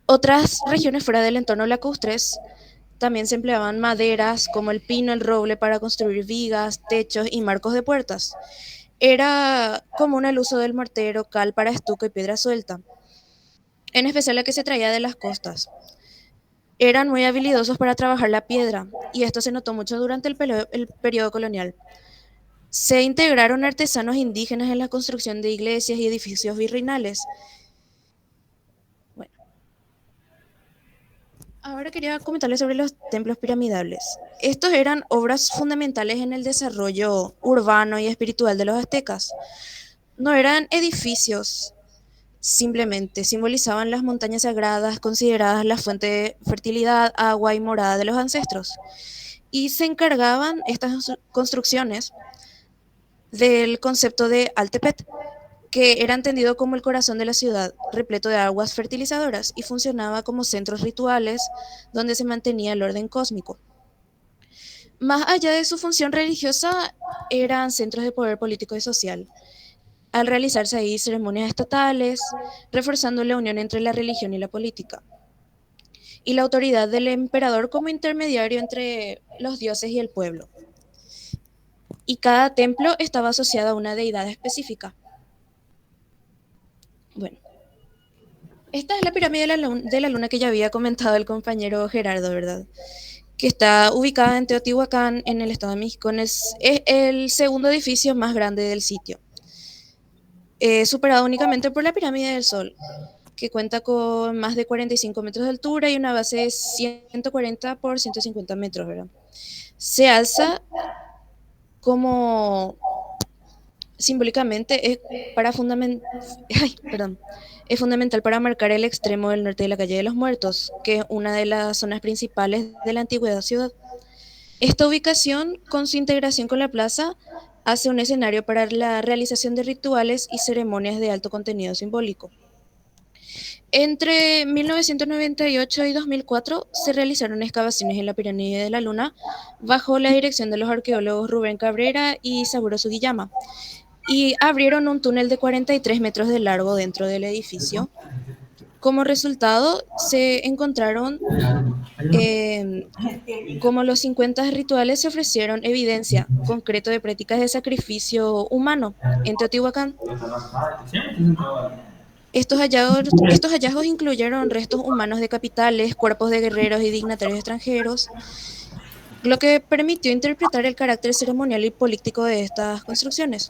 Otras regiones fuera del entorno lacustres también se empleaban maderas como el pino, el roble para construir vigas, techos y marcos de puertas. Era común el uso del mortero, cal para estuco y piedra suelta, en especial la que se traía de las costas. Eran muy habilidosos para trabajar la piedra, y esto se notó mucho durante el periodo colonial. Se integraron artesanos indígenas en la construcción de iglesias y edificios virreinales. Bueno, ahora quería comentarles sobre los templos piramidales. Estos eran obras fundamentales en el desarrollo urbano y espiritual de los aztecas. No eran edificios, simplemente simbolizaban las montañas sagradas, consideradas la fuente de fertilidad, agua y morada de los ancestros. Y se encargaban estas construcciones del concepto de Altepet, que era entendido como el corazón de la ciudad, repleto de aguas fertilizadoras, y funcionaba como centros rituales donde se mantenía el orden cósmico. Más allá de su función religiosa, eran centros de poder político y social, al realizarse ahí ceremonias estatales, reforzando la unión entre la religión y la política, y la autoridad del emperador como intermediario entre los dioses y el pueblo. Y cada templo estaba asociado a una deidad específica. Bueno, esta es la pirámide de la luna que ya había comentado el compañero Gerardo, ¿verdad? que está ubicada en Teotihuacán, en el Estado de México. Es el segundo edificio más grande del sitio, superado únicamente por la Pirámide del Sol, que cuenta con más de 45 metros de altura y una base de 140 por 150 metros, ¿verdad? Se alza como simbólicamente ay, perdón, es fundamental para marcar el extremo del norte de la calle de los Muertos, que es una de las zonas principales de la antigua ciudad. Esta ubicación, con su integración con la plaza, hace un escenario para la realización de rituales y ceremonias de alto contenido simbólico. Entre 1998 y 2004 se realizaron excavaciones en la pirámide de la Luna bajo la dirección de los arqueólogos Rubén Cabrera y Saburo Sugiyama, y abrieron un túnel de 43 metros de largo dentro del edificio. Como resultado, se encontraron como los 50 rituales se ofrecieron evidencia concreta de prácticas de sacrificio humano en Teotihuacán. Estos hallazgos incluyeron restos humanos de capitales, cuerpos de guerreros y dignatarios extranjeros, lo que permitió interpretar el carácter ceremonial y político de estas construcciones.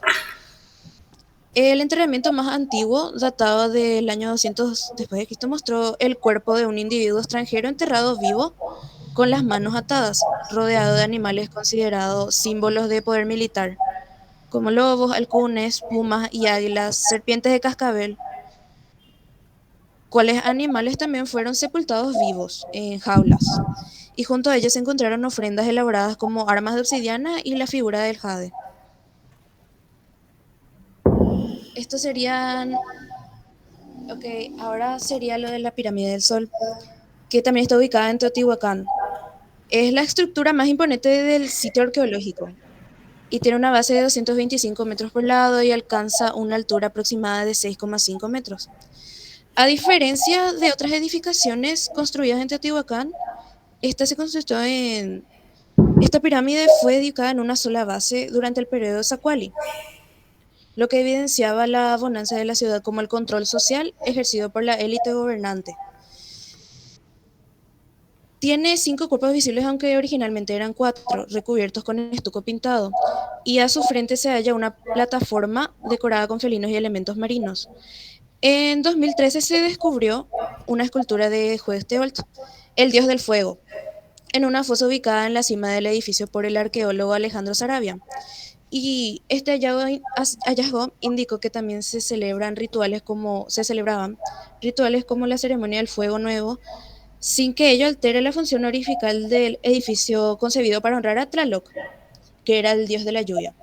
El enterramiento más antiguo, datado del año 200 después de Cristo, mostró el cuerpo de un individuo extranjero enterrado vivo, con las manos atadas, rodeado de animales considerados símbolos de poder militar, como lobos, halcones, pumas y águilas, serpientes de cascabel, cuales animales también fueron sepultados vivos en jaulas, y junto a ellos se encontraron ofrendas elaboradas como armas de obsidiana y la figura del jade. Estos serían... Ok, ahora sería lo de la pirámide del Sol, que también está ubicada en Teotihuacán. Es la estructura más imponente del sitio arqueológico y tiene una base de 225 metros por lado y alcanza una altura aproximada de 6,5 metros. A diferencia de otras edificaciones construidas en Teotihuacán, esta pirámide fue dedicada en una sola base durante el periodo Zacuali, lo que evidenciaba la bonanza de la ciudad como el control social ejercido por la élite gobernante. Tiene 5 cuerpos visibles, aunque originalmente eran 4, recubiertos con estuco pintado, y a su frente se halla una plataforma decorada con felinos y elementos marinos. En 2013 se descubrió una escultura de Huitzilopochtli, el dios del fuego, en una fosa ubicada en la cima del edificio por el arqueólogo Alejandro Saravia. Y este hallazgo indicó que también se celebraban rituales como la ceremonia del fuego nuevo, sin que ello altere la función original del edificio concebido para honrar a Tlaloc, que era el dios de la lluvia.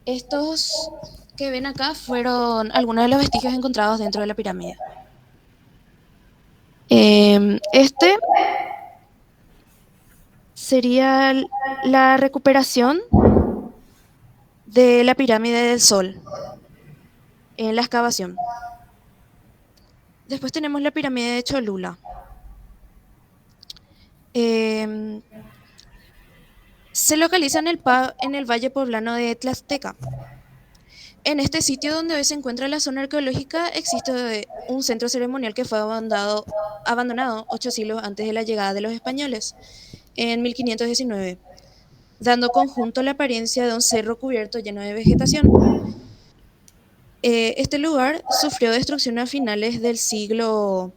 Estos que ven acá fueron algunos de los vestigios encontrados dentro de la pirámide. Este sería la recuperación de la pirámide del Sol en la excavación. Después tenemos la pirámide de Cholula. Se localiza en el valle poblano de Tlaxteca. En este sitio, donde hoy se encuentra la zona arqueológica, existe un centro ceremonial que fue abandonado 8 siglos antes de la llegada de los españoles, en 1519, dando conjunto la apariencia de un cerro cubierto lleno de vegetación. Este lugar sufrió destrucción a finales del siglo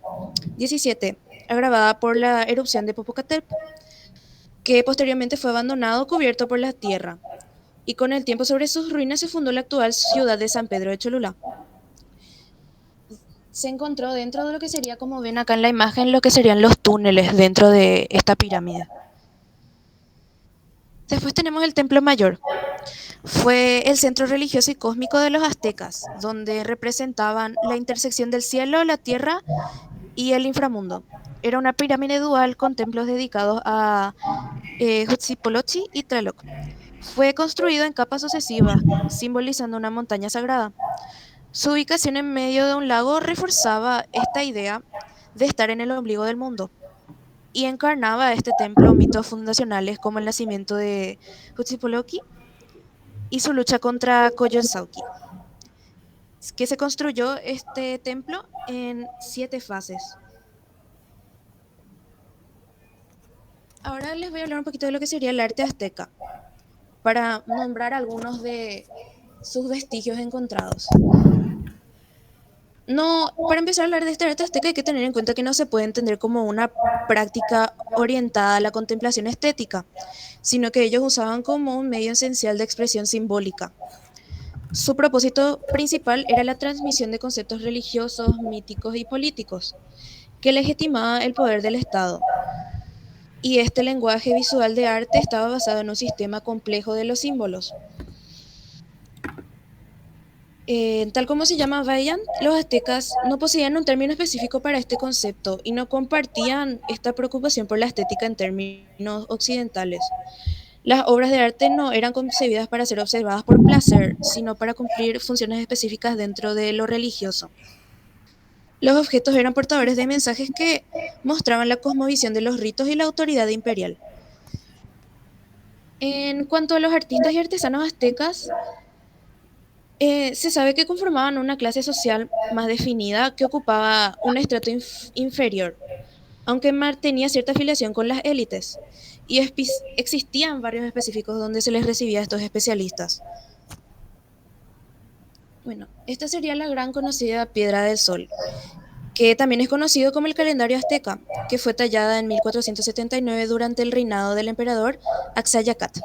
XVII, agravada por la erupción de Popocatépetl, que posteriormente fue abandonado cubierto por la tierra, y con el tiempo sobre sus ruinas se fundó la actual ciudad de San Pedro de Cholula. Se encontró dentro de lo que sería, como ven acá en la imagen, lo que serían los túneles dentro de esta pirámide. Después tenemos el Templo Mayor. Fue el centro religioso y cósmico de los aztecas, donde representaban la intersección del cielo, la tierra y el inframundo. Era una pirámide dual con templos dedicados a Huitzilopochtli y Tlaloc. Fue construido en capas sucesivas, simbolizando una montaña sagrada. Su ubicación en medio de un lago reforzaba esta idea de estar en el ombligo del mundo, y encarnaba este templo mitos fundacionales como el nacimiento de Huitzilopochtli y su lucha contra Coyolxauhqui, que se construyó este templo en 7 fases. Ahora les voy a hablar un poquito de lo que sería el arte azteca, para nombrar algunos de sus vestigios encontrados. No, para empezar a hablar de este arte azteca hay que tener en cuenta que no se puede entender como una práctica orientada a la contemplación estética, sino que ellos usaban como un medio esencial de expresión simbólica. Su propósito principal era la transmisión de conceptos religiosos, míticos y políticos, que legitimaba el poder del Estado. Y este lenguaje visual de arte estaba basado en un sistema complejo de los símbolos. Tal como se llama Bayan, los aztecas no poseían un término específico para este concepto y no compartían esta preocupación por la estética en términos occidentales. Las obras de arte no eran concebidas para ser observadas por placer, sino para cumplir funciones específicas dentro de lo religioso. Los objetos eran portadores de mensajes que mostraban la cosmovisión de los ritos y la autoridad imperial. En cuanto a los artistas y artesanos aztecas, se sabe que conformaban una clase social más definida que ocupaba un estrato inferior, aunque mantenía cierta afiliación con las élites, y existían barrios específicos donde se les recibía a estos especialistas. Bueno, esta sería la gran conocida Piedra del Sol, que también es conocido como el calendario azteca, que fue tallada en 1479 durante el reinado del emperador Axayacat.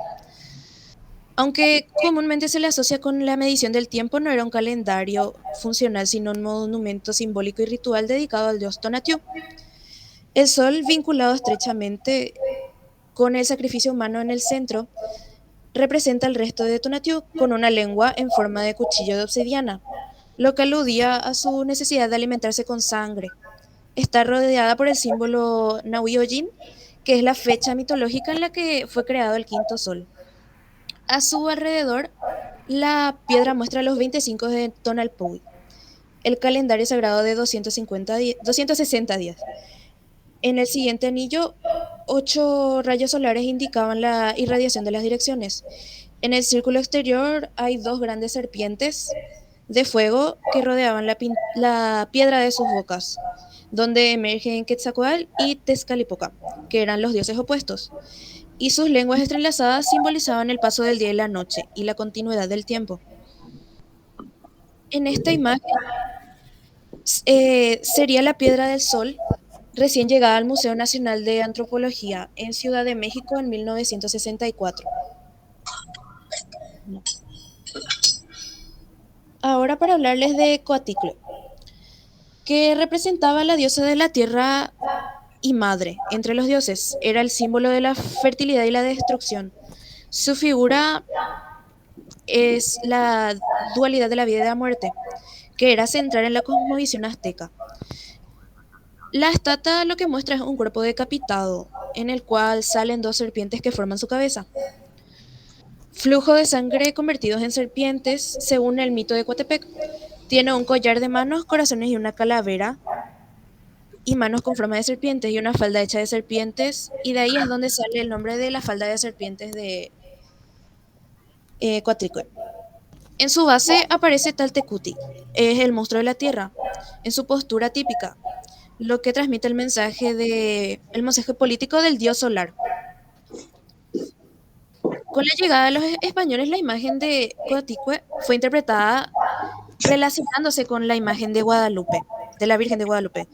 Aunque comúnmente se le asocia con la medición del tiempo, no era un calendario funcional, sino un monumento simbólico y ritual dedicado al dios Tonatiuh. El sol, vinculado estrechamente con el sacrificio humano en el centro, representa el resto de Tonatiuh con una lengua en forma de cuchillo de obsidiana, lo que aludía a su necesidad de alimentarse con sangre. Está rodeada por el símbolo Nahui-Ojin, que es la fecha mitológica en la que fue creado el quinto sol. A su alrededor, la piedra muestra los 25 de Tonalpui, el calendario sagrado de 260 días. En el siguiente anillo, 8 rayos solares indicaban la irradiación de las direcciones. En el círculo exterior hay 2 grandes serpientes de fuego que rodeaban la piedra de sus bocas, donde emergen Quetzalcóatl y Tezcatlipoca, que eran los dioses opuestos, y sus lenguas entrelazadas simbolizaban el paso del día y la noche y la continuidad del tiempo. En esta imagen sería la Piedra del Sol, recién llegada al Museo Nacional de Antropología en Ciudad de México en 1964. Ahora para hablarles de Coatlicue, que representaba a la diosa de la tierra y madre entre los dioses. Era el símbolo de la fertilidad y la destrucción. Su figura es la dualidad de la vida y de la muerte, que era central en la cosmovisión azteca. La estatua lo que muestra es un cuerpo decapitado, en el cual salen 2 serpientes que forman su cabeza. Flujo de sangre convertidos en serpientes, según el mito de Coatepec. Tiene un collar de manos, corazones y una calavera, y manos con forma de serpientes y una falda hecha de serpientes, y de ahí es donde sale el nombre de la falda de serpientes de Coatlicue. En su base aparece Taltecuti, es el monstruo de la tierra, en su postura típica, lo que transmite el mensaje político del dios solar. Con la llegada de los españoles, la imagen de Coatlicue fue interpretada relacionándose con la imagen de Guadalupe, de la Virgen de Guadalupe,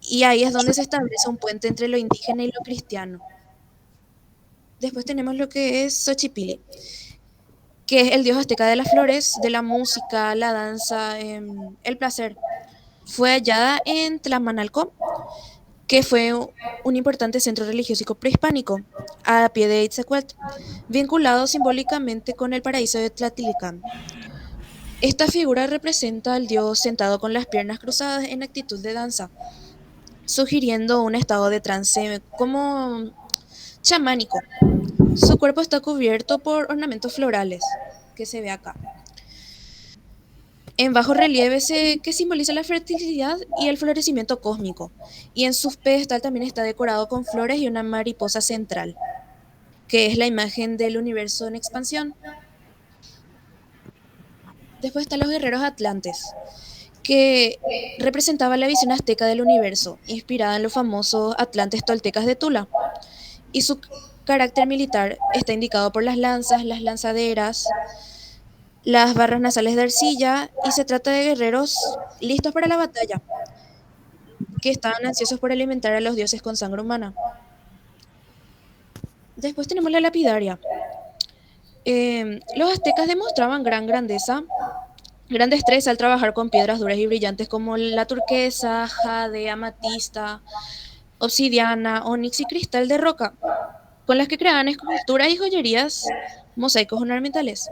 y ahí es donde se establece un puente entre lo indígena y lo cristiano. Después tenemos lo que es Xochipilli, que es el dios azteca de las flores, de la música, la danza, el placer. Fue hallada en Tlamanalco, que fue un importante centro religioso prehispánico, a pie de Itzacuatl, vinculado simbólicamente con el paraíso de Tlatilcán. Esta figura representa al dios sentado con las piernas cruzadas en actitud de danza, sugiriendo un estado de trance como chamánico. Su cuerpo está cubierto por ornamentos florales, que se ve acá. En bajo relieve que simboliza la fertilidad y el florecimiento cósmico, y en su pedestal también está decorado con flores y una mariposa central, que es la imagen del universo en expansión. Después están los guerreros atlantes, que representaba la visión azteca del universo, inspirada en los famosos atlantes toltecas de Tula. y su carácter militar está indicado por las lanzas, las lanzaderas, las barras nasales de arcilla y se trata de guerreros listos para la batalla, que estaban ansiosos por alimentar a los dioses con sangre humana. Después tenemos la lapidaria. Los aztecas demostraban gran grandeza, gran destreza al trabajar con piedras duras y brillantes como la turquesa, jade, amatista, obsidiana, onix y cristal de roca, con las que creaban esculturas y joyerías, mosaicos ornamentales.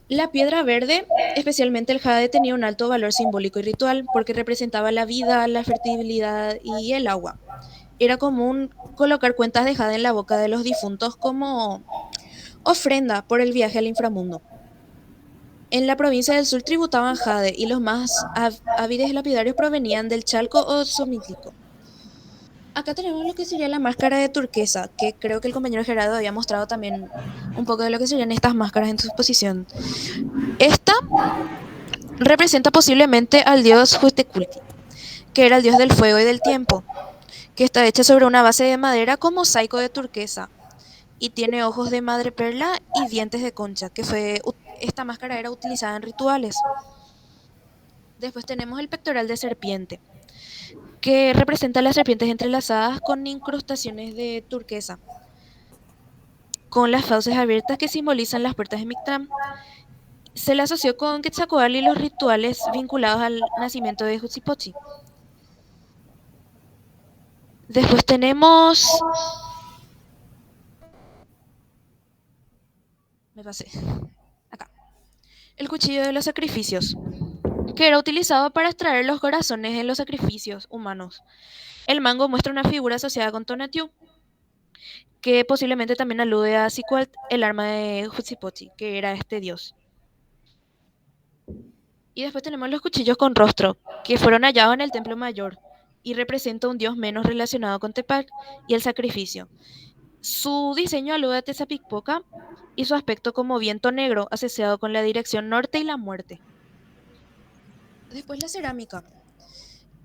La piedra verde, especialmente el jade, tenía un alto valor simbólico y ritual porque representaba la vida, la fertilidad y el agua. Era común colocar cuentas de jade en la boca de los difuntos como ofrenda por el viaje al inframundo. En la provincia del sur tributaban jade y los más ávides lapidarios provenían del Chalco o Somítico. Acá tenemos lo que sería la máscara de turquesa, que creo que el compañero Gerardo había mostrado también un poco de lo que serían estas máscaras en su exposición. Esta representa posiblemente al dios Huitzilopochtli, que era el dios del fuego y del tiempo, que está hecha sobre una base de madera con mosaico de turquesa y tiene ojos de madreperla y dientes de concha, esta máscara era utilizada en rituales. Después tenemos el pectoral de serpiente, que representa las serpientes entrelazadas con incrustaciones de turquesa, con las fauces abiertas que simbolizan las puertas de Mictlán. Se le asoció con Quetzalcóatl y los rituales vinculados al nacimiento de Huitzilopochtli. Después tenemos... Me pasé. Acá. El cuchillo de los sacrificios, que era utilizado para extraer los corazones en los sacrificios humanos. El mango muestra una figura asociada con Tonatiuh, que posiblemente también alude a Cicualt, el arma de Huitzilopochtli, que era este dios. Y después tenemos los cuchillos con rostro, que fueron hallados en el Templo Mayor y representa un dios menos relacionado con Tepac y el sacrificio. Su diseño alude a Tezcatlipoca y su aspecto como viento negro asociado con la dirección norte y la muerte. Después la cerámica,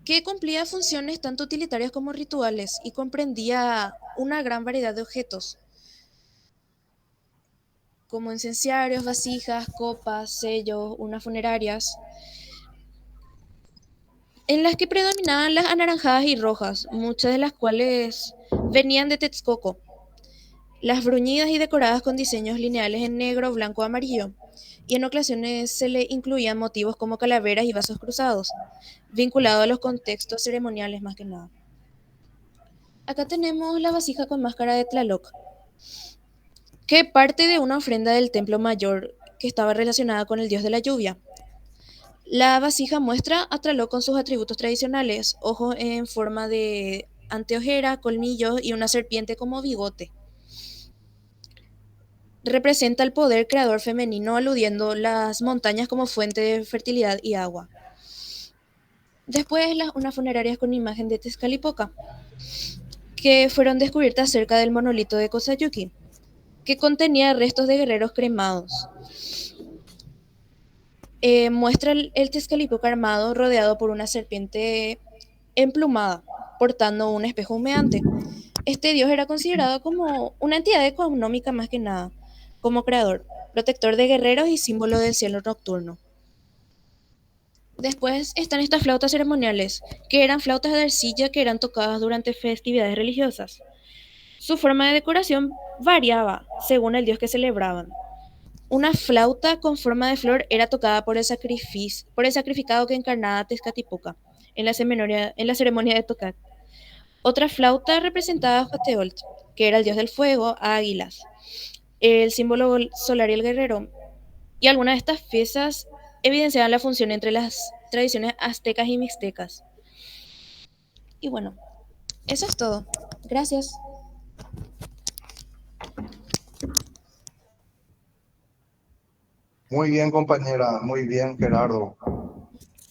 que cumplía funciones tanto utilitarias como rituales y comprendía una gran variedad de objetos, como incenciarios, vasijas, copas, sellos, urnas funerarias, en las que predominaban las anaranjadas y rojas, muchas de las cuales venían de Texcoco, las bruñidas y decoradas con diseños lineales en negro, blanco o amarillo, y en ocasiones se le incluían motivos como calaveras y vasos cruzados, vinculados a los contextos ceremoniales más que nada. Acá tenemos la vasija con máscara de Tlaloc, que parte de una ofrenda del Templo Mayor que estaba relacionada con el dios de la lluvia. La vasija muestra a Tlaloc con sus atributos tradicionales, ojos en forma de anteojera, colmillos y una serpiente como bigote. Representa el poder creador femenino aludiendo las montañas como fuente de fertilidad y agua. Después unas funerarias con imagen de Tezcatlipoca, que fueron descubiertas cerca del monolito de Coxayuqui, que contenía restos de guerreros cremados. Muestra el Tezcatlipoca armado rodeado por una serpiente emplumada, portando un espejo humeante. Este dios era considerado como una entidad económica más que nada, como creador, protector de guerreros y símbolo del cielo nocturno. Después están estas flautas ceremoniales, que eran flautas de arcilla que eran tocadas durante festividades religiosas. Su forma de decoración variaba según el dios que celebraban. Una flauta con forma de flor era tocada por el sacrificado que encarnaba a Tezcatlipoca en la ceremonia de Tocat. Otra flauta representaba a Huitzilopochtli, que era el dios del fuego, a águilas, el símbolo solar y el guerrero. Y algunas de estas piezas evidenciaban la función entre las tradiciones aztecas y mixtecas. Y bueno, eso es todo. Gracias. Muy bien, compañera. Muy bien, Gerardo.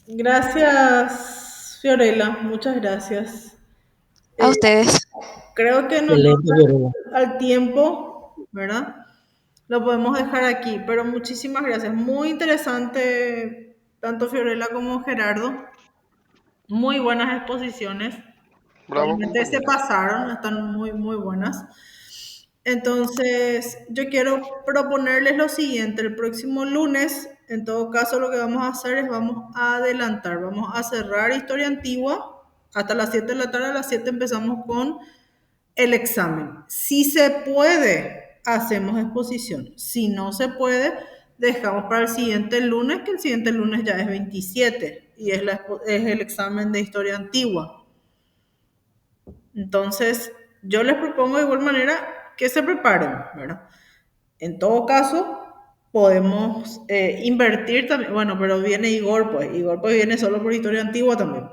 Gracias, Fiorella, muchas gracias. A ustedes. Creo que nos Excelente, Fiorella. al tiempo, ¿verdad? Lo podemos dejar aquí, pero muchísimas gracias. Muy interesante, tanto Fiorella como Gerardo. Muy buenas exposiciones. Bravo, Realmente se compañero. pasaron, están muy, muy buenas. Entonces, yo quiero proponerles lo siguiente, el próximo lunes, en todo caso, lo que vamos a hacer es vamos a adelantar, vamos a cerrar historia antigua hasta las 7 de la tarde, a las 7 empezamos con el examen. Si se puede, hacemos exposición. Si no se puede, dejamos para el siguiente lunes, que el siguiente lunes ya es 27 y es el examen de historia antigua. Entonces, yo les propongo de igual manera que se preparen, ¿verdad? En todo caso, podemos invertir también, bueno, pero viene Igor pues viene solo por historia antigua también.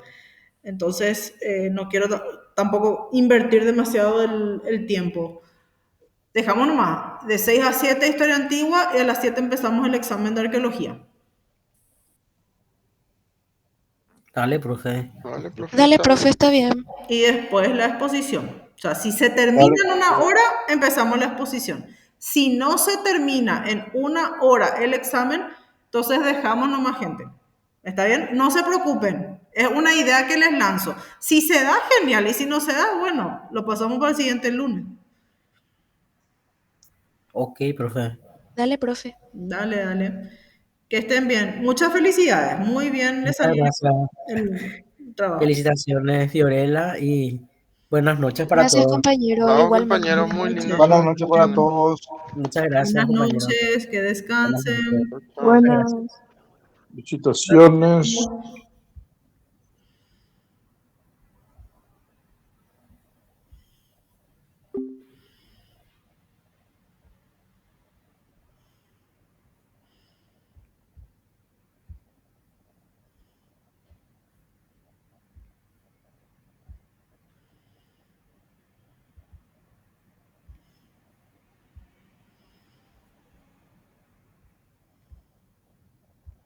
Entonces, no quiero tampoco invertir demasiado el tiempo. Dejamos nomás, de 6 a 7 historia antigua y a las 7 empezamos el examen de arqueología. Dale, profe. Dale, profe, Dale, está profe, bien. está bien. Y después la exposición. O sea, si se termina en una hora, empezamos la exposición. Si no se termina en una hora el examen, entonces dejamos nomás gente. ¿Está bien? No se preocupen. Es una idea que les lanzo. Si se da, genial. Y si no se da, bueno, lo pasamos para el siguiente lunes. Ok, profe. Dale, profe. Dale, dale. Que estén bien. Muchas felicidades. Muy bien les Muchas salió gracias. el trabajo. Felicitaciones, Fiorella, y buenas noches para Gracias, todos. compañero. Bravo, Igualmente. compañero, muy lindo Buenas sus noches para exposiciones. todos. Muchas gracias, Buenas compañero. noches, que Buenas noches. descansen. Chao, chao. Muchas gracias. Buenas. Felicitaciones.